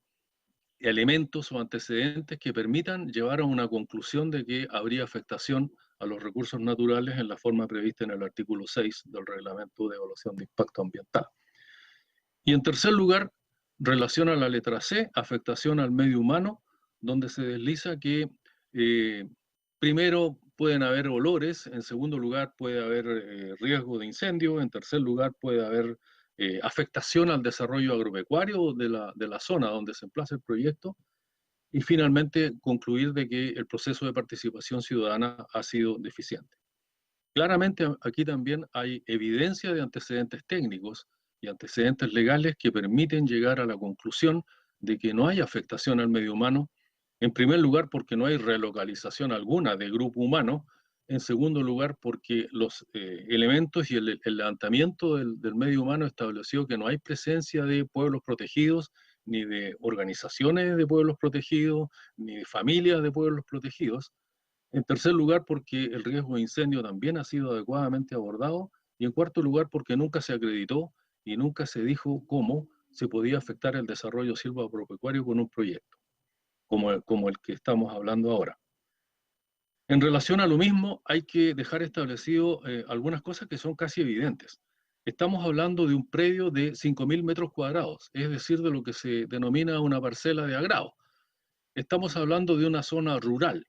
elementos o antecedentes que permitan llevar a una conclusión de que habría afectación a los recursos naturales en la forma prevista en el artículo 6 del Reglamento de Evaluación de Impacto Ambiental. Y en tercer lugar, relaciona la letra C, afectación al medio humano, donde se desliza que primero pueden haber olores, en segundo lugar puede haber riesgo de incendio, en tercer lugar puede haber afectación al desarrollo agropecuario de la zona donde se emplaza el proyecto, y finalmente concluir de que el proceso de participación ciudadana ha sido deficiente. Claramente aquí también hay evidencia de antecedentes técnicos y antecedentes legales que permiten llegar a la conclusión de que no hay afectación al medio humano, en primer lugar porque no hay relocalización alguna de grupo humano, en segundo lugar porque los elementos y el levantamiento del medio humano estableció que no hay presencia de pueblos protegidos, ni de organizaciones de pueblos protegidos, ni de familias de pueblos protegidos. En tercer lugar, porque el riesgo de incendio también ha sido adecuadamente abordado. Y en cuarto lugar, porque nunca se acreditó y nunca se dijo cómo se podía afectar el desarrollo silvoagropecuario con un proyecto, como el que estamos hablando ahora. En relación a lo mismo, hay que dejar establecido algunas cosas que son casi evidentes. Estamos hablando de un predio de 5.000 metros cuadrados, es decir, de lo que se denomina una parcela de agrado. Estamos hablando de una zona rural.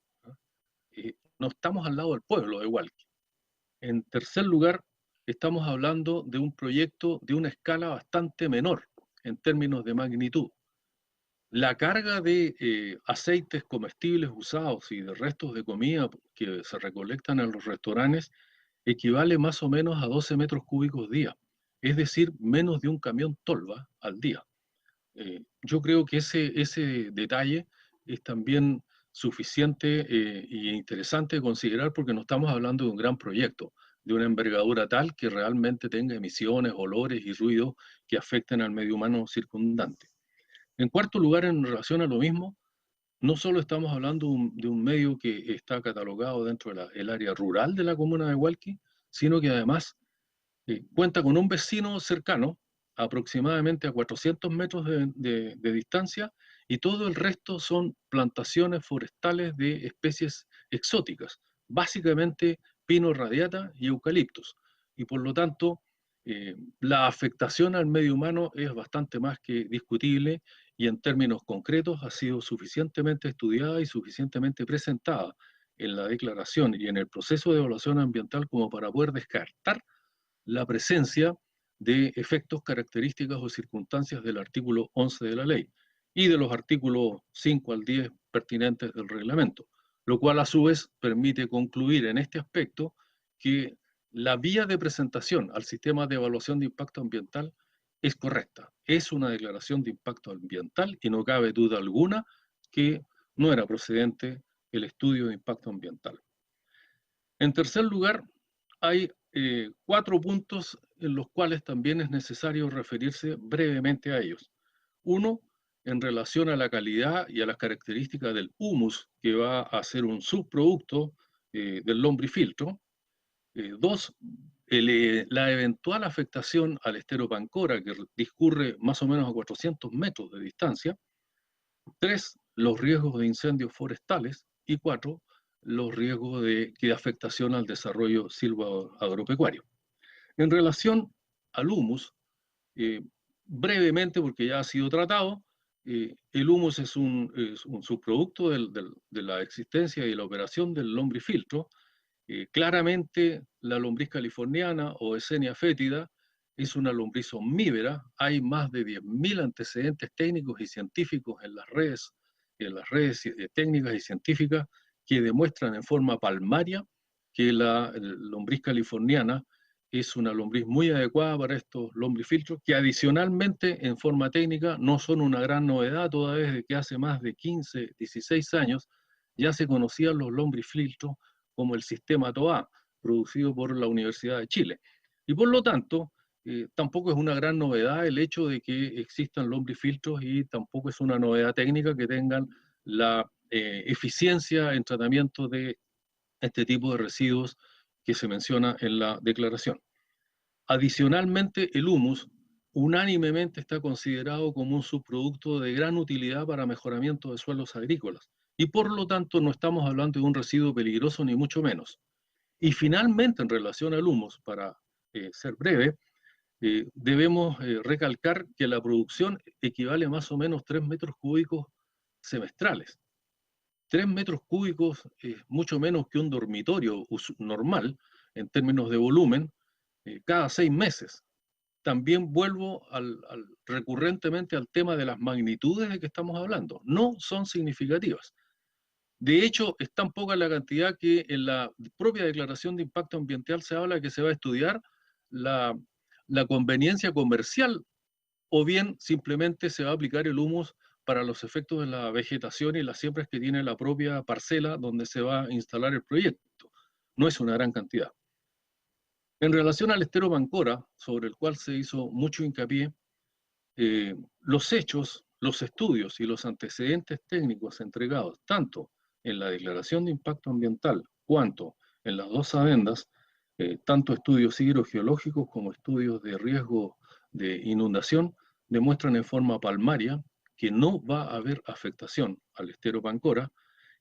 No estamos al lado del pueblo de Hualqui. En tercer lugar, estamos hablando de un proyecto de una escala bastante menor en términos de magnitud. La carga de aceites comestibles usados y de restos de comida que se recolectan en los restaurantes equivale más o menos a 12 metros cúbicos día, es decir, menos de un camión tolva al día. Yo creo que ese detalle es también suficiente e interesante considerar porque no estamos hablando de un gran proyecto, de una envergadura tal que realmente tenga emisiones, olores y ruidos que afecten al medio humano circundante. En cuarto lugar, en relación a lo mismo, no solo estamos hablando de un medio que está catalogado dentro del área rural de la comuna de Hualqui, sino que además cuenta con un vecino cercano, aproximadamente a 400 metros de distancia, y todo el resto son plantaciones forestales de especies exóticas, básicamente pino radiata y eucaliptos. Y por lo tanto, la afectación al medio humano es bastante más que discutible y en términos concretos ha sido suficientemente estudiada y suficientemente presentada en la declaración y en el proceso de evaluación ambiental como para poder descartar la presencia de efectos, características o circunstancias del artículo 11 de la ley y de los artículos 5 al 10 pertinentes del reglamento, lo cual a su vez permite concluir en este aspecto que la vía de presentación al sistema de evaluación de impacto ambiental es correcta. Es una declaración de impacto ambiental y no cabe duda alguna que no era procedente el estudio de impacto ambiental. En tercer lugar, hay 4 puntos en los cuales también es necesario referirse brevemente a ellos. Uno, en relación a la calidad y a las características del humus, que va a ser un subproducto del lombrifiltro. 2, la eventual afectación al estero Pancora, que discurre más o menos a 400 metros de distancia. 3, los riesgos de incendios forestales. Y 4, los riesgos de afectación al desarrollo silvoagropecuario. En relación al humus, brevemente, porque ya ha sido tratado, el humus es un subproducto de la existencia y la operación del lombrifiltro. Claramente, la lombriz californiana o Escherichia fétida es una lombriz omnívora. Hay más de 10.000 antecedentes técnicos y científicos en las redes técnicas y científicas que demuestran en forma palmaria que la lombriz californiana es una lombriz muy adecuada para estos lombrifiltros, que adicionalmente en forma técnica no son una gran novedad, toda vez de que hace más de 15, 16 años ya se conocían los lombrifiltros como el sistema TOA, producido por la Universidad de Chile. Y por lo tanto, tampoco es una gran novedad el hecho de que existan lombrifiltros y tampoco es una novedad técnica que tengan la eficiencia en tratamiento de este tipo de residuos que se menciona en la declaración. Adicionalmente, el humus unánimemente está considerado como un subproducto de gran utilidad para mejoramiento de suelos agrícolas y por lo tanto no estamos hablando de un residuo peligroso ni mucho menos. Y finalmente, en relación al humus, para ser breve, debemos recalcar que la producción equivale más o menos 3 metros cúbicos semestrales. 3 metros cúbicos es mucho menos que un dormitorio normal en términos de volumen cada 6 meses. También vuelvo recurrentemente al tema de las magnitudes de que estamos hablando. No son significativas. De hecho, es tan poca la cantidad que en la propia declaración de impacto ambiental se habla que se va a estudiar la conveniencia comercial o bien simplemente se va a aplicar el humus para los efectos de la vegetación y las siembras que tiene la propia parcela donde se va a instalar el proyecto. No es una gran cantidad. En relación al estero Pancora, sobre el cual se hizo mucho hincapié, los hechos, los estudios y los antecedentes técnicos entregados tanto en la declaración de impacto ambiental cuanto en las dos adendas, tanto estudios hidrogeológicos como estudios de riesgo de inundación, demuestran en forma palmaria que no va a haber afectación al estero Pancora,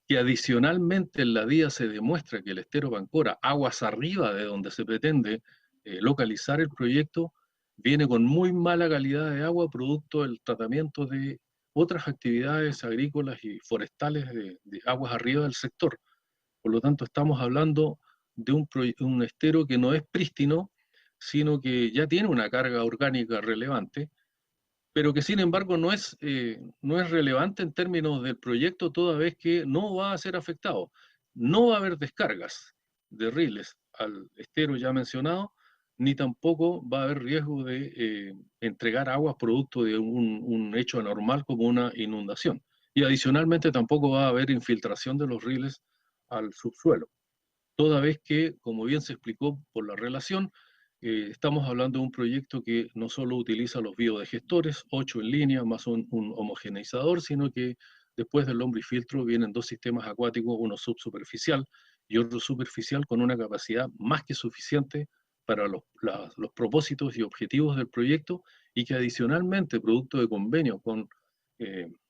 que adicionalmente en la DIA se demuestra que el estero Pancora, aguas arriba de donde se pretende localizar el proyecto, viene con muy mala calidad de agua producto del tratamiento de otras actividades agrícolas y forestales de aguas arriba del sector. Por lo tanto, estamos hablando de un estero que no es prístino, sino que ya tiene una carga orgánica relevante, pero que sin embargo no es relevante en términos del proyecto toda vez que no va a ser afectado. No va a haber descargas de riles al estero ya mencionado, ni tampoco va a haber riesgo de entregar aguas producto de un hecho anormal como una inundación. Y adicionalmente tampoco va a haber infiltración de los riles al subsuelo. Toda vez que, como bien se explicó por la relación, estamos hablando de un proyecto que no solo utiliza los biodigestores, 8 en línea, más un homogeneizador, sino que después del lombrifiltro vienen 2 sistemas acuáticos, uno subsuperficial y otro superficial, con una capacidad más que suficiente para los propósitos y objetivos del proyecto, y que adicionalmente, producto de convenio con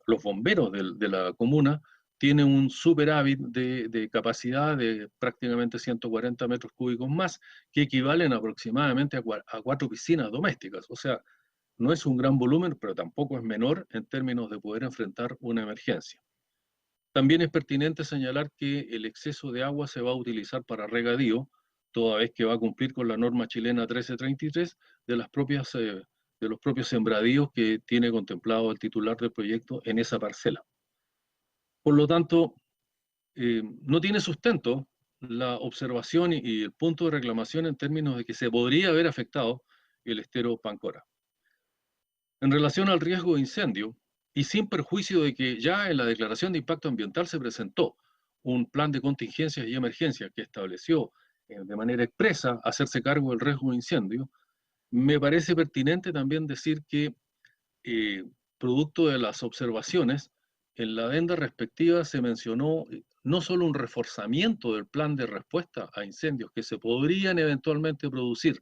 los bomberos de la comuna, tiene un superávit de capacidad de prácticamente 140 metros cúbicos más, que equivalen aproximadamente a 4 piscinas domésticas. O sea, no es un gran volumen, pero tampoco es menor en términos de poder enfrentar una emergencia. También es pertinente señalar que el exceso de agua se va a utilizar para regadío, toda vez que va a cumplir con la norma chilena 1333 de los propios sembradíos que tiene contemplado el titular del proyecto en esa parcela. Por lo tanto, no tiene sustento la observación y el punto de reclamación en términos de que se podría haber afectado el estero Pancora. En relación al riesgo de incendio, y sin perjuicio de que ya en la declaración de impacto ambiental se presentó un plan de contingencias y emergencias que estableció de manera expresa hacerse cargo del riesgo de incendio, me parece pertinente también decir que producto de las observaciones, en la adenda respectiva se mencionó no solo un reforzamiento del plan de respuesta a incendios que se podrían eventualmente producir,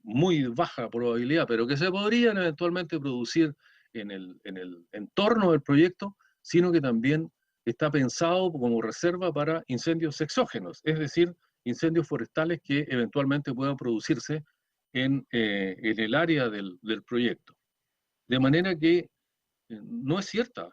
muy baja probabilidad, pero que se podrían eventualmente producir en el entorno del proyecto, sino que también está pensado como reserva para incendios exógenos, es decir, incendios forestales que eventualmente puedan producirse en el área del proyecto. De manera que no es cierta,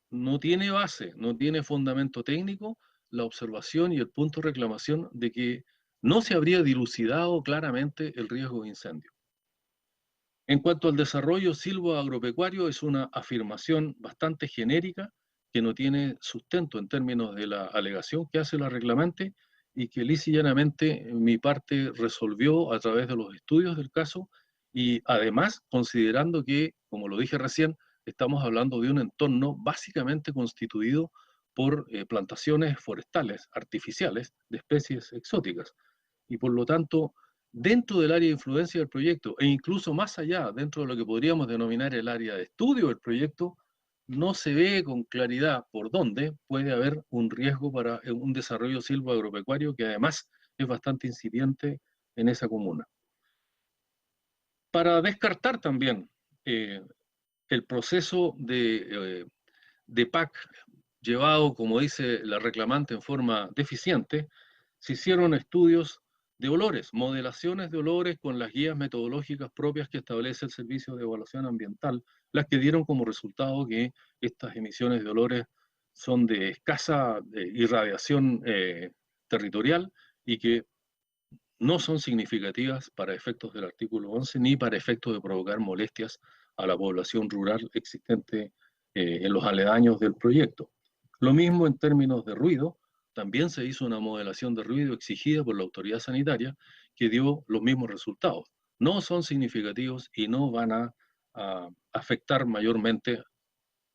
no tiene base, no tiene fundamento técnico la observación y el punto de reclamación de que no se habría dilucidado claramente el riesgo de incendio. En cuanto al desarrollo silvoagropecuario, es una afirmación bastante genérica que no tiene sustento en términos de la alegación que hace la reclamante, y que lisa y llanamente mi parte resolvió a través de los estudios del caso, y además considerando que, como lo dije recién, estamos hablando de un entorno básicamente constituido por plantaciones forestales artificiales de especies exóticas. Y por lo tanto, dentro del área de influencia del proyecto, e incluso más allá, dentro de lo que podríamos denominar el área de estudio del proyecto, no se ve con claridad por dónde puede haber un riesgo para un desarrollo silvoagropecuario que además es bastante incipiente en esa comuna. Para descartar también el proceso de PAC llevado, como dice la reclamante, en forma deficiente, se hicieron estudios de olores, modelaciones de olores con las guías metodológicas propias que establece el Servicio de Evaluación Ambiental, las que dieron como resultado que estas emisiones de olores son de escasa irradiación territorial y que no son significativas para efectos del artículo 11 ni para efectos de provocar molestias a la población rural existente en los aledaños del proyecto. Lo mismo en términos de ruido, también se hizo una modelación de ruido exigida por la autoridad sanitaria que dio los mismos resultados. No son significativos y no van a afectar mayormente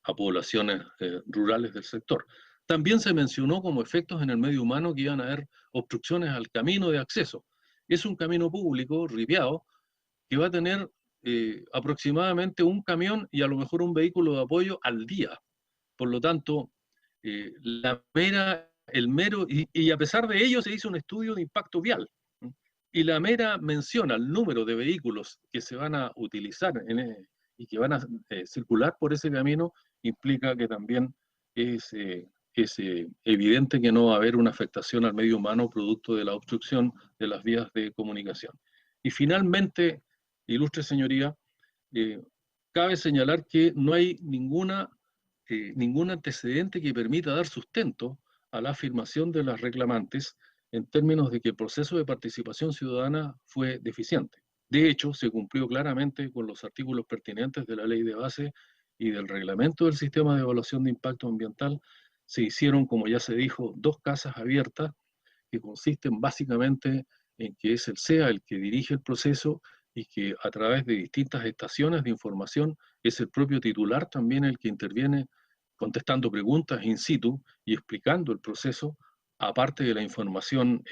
a poblaciones rurales del sector. También se mencionó como efectos en el medio humano que iban a haber obstrucciones al camino de acceso. Es un camino público, ripiado, que va a tener aproximadamente un camión y a lo mejor un vehículo de apoyo al día. Por lo tanto, y a pesar de ello se hizo un estudio de impacto vial. Y la mera mención al número de vehículos que se van a utilizar y que van a circular por ese camino implica que también es evidente que no va a haber una afectación al medio humano producto de la obstrucción de las vías de comunicación. Y finalmente, ilustre señoría, cabe señalar que no hay ningún antecedente que permita dar sustento a la afirmación de las reclamantes en términos de que el proceso de participación ciudadana fue deficiente. De hecho, se cumplió claramente con los artículos pertinentes de la ley de base y del reglamento del sistema de evaluación de impacto ambiental. Se hicieron, como ya se dijo, 2 casas abiertas que consisten básicamente en que es el SEA el que dirige el proceso y que a través de distintas estaciones de información es el propio titular también el que interviene contestando preguntas in situ y explicando el proceso, aparte de la información,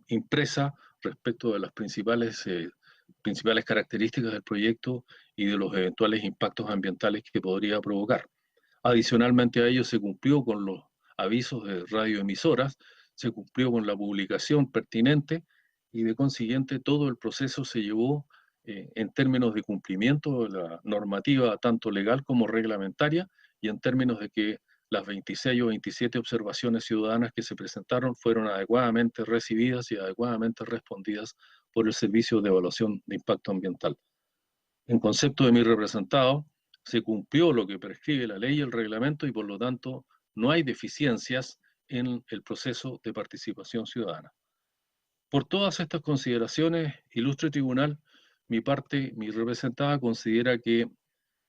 impresa respecto de las principales características del proyecto y de los eventuales impactos ambientales que podría provocar. Adicionalmente a ello se cumplió con los avisos de radioemisoras, se cumplió con la publicación pertinente y de consiguiente todo el proceso se llevó en términos de cumplimiento de la normativa tanto legal como reglamentaria y en términos de que las 26 o 27 observaciones ciudadanas que se presentaron fueron adecuadamente recibidas y adecuadamente respondidas por el Servicio de Evaluación de Impacto Ambiental. En concepto de mi representado, se cumplió lo que prescribe la ley y el reglamento y por lo tanto no hay deficiencias en el proceso de participación ciudadana. Por todas estas consideraciones, ilustre tribunal, mi representada considera que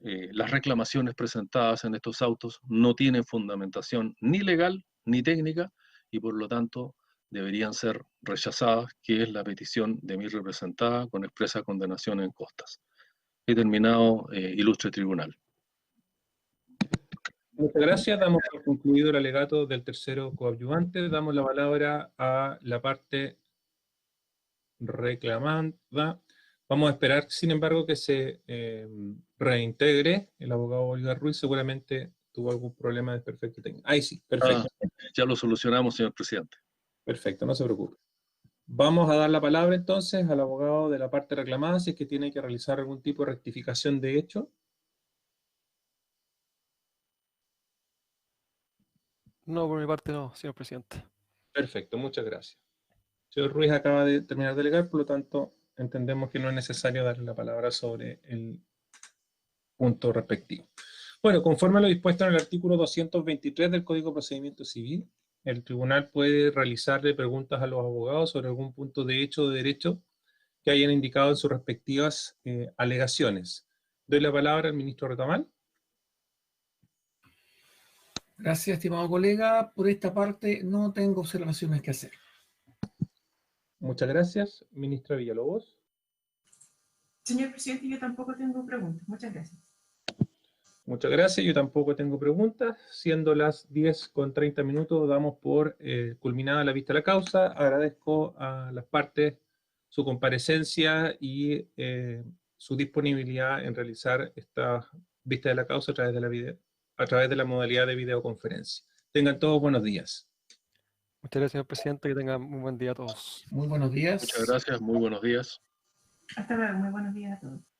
las reclamaciones presentadas en estos autos no tienen fundamentación ni legal ni técnica y por lo tanto deberían ser rechazadas, que es la petición de mi representada con expresa condenación en costas. He terminado, ilustre tribunal. Muchas gracias. Damos por concluido el alegato del tercero coadyuvante. Damos la palabra a la parte reclamada. Vamos a esperar, sin embargo, que se reintegre el abogado Bolívar Ruiz. Seguramente tuvo algún problema de desperfecto técnico. Ahí sí, perfecto. Ya lo solucionamos, señor presidente. Perfecto, no se preocupe. Vamos a dar la palabra entonces al abogado de la parte reclamada, si es que tiene que realizar algún tipo de rectificación de hecho. No, por mi parte no, señor presidente. Perfecto, muchas gracias. El señor Ruiz acaba de terminar de delegar, por lo tanto, entendemos que no es necesario darle la palabra sobre el punto respectivo. Bueno, conforme a lo dispuesto en el artículo 223 del Código de Procedimiento Civil, el tribunal puede realizarle preguntas a los abogados sobre algún punto de hecho o de derecho que hayan indicado en sus respectivas alegaciones. Doy la palabra al ministro Retamal. Gracias, estimado colega. Por esta parte no tengo observaciones que hacer. Muchas gracias. Ministra Villalobos. Señor presidente, yo tampoco tengo preguntas. Muchas gracias. Muchas gracias. Yo tampoco tengo preguntas. Siendo las 10:30, damos por culminada la vista de la causa. Agradezco a las partes su comparecencia y su disponibilidad en realizar esta vista de la causa a través de la modalidad de videoconferencia. Tengan todos buenos días. Muchas gracias, señor presidente. Que tengan un buen día a todos. Muy buenos días. Muchas gracias, muy buenos días. Hasta luego. Muy buenos días a todos.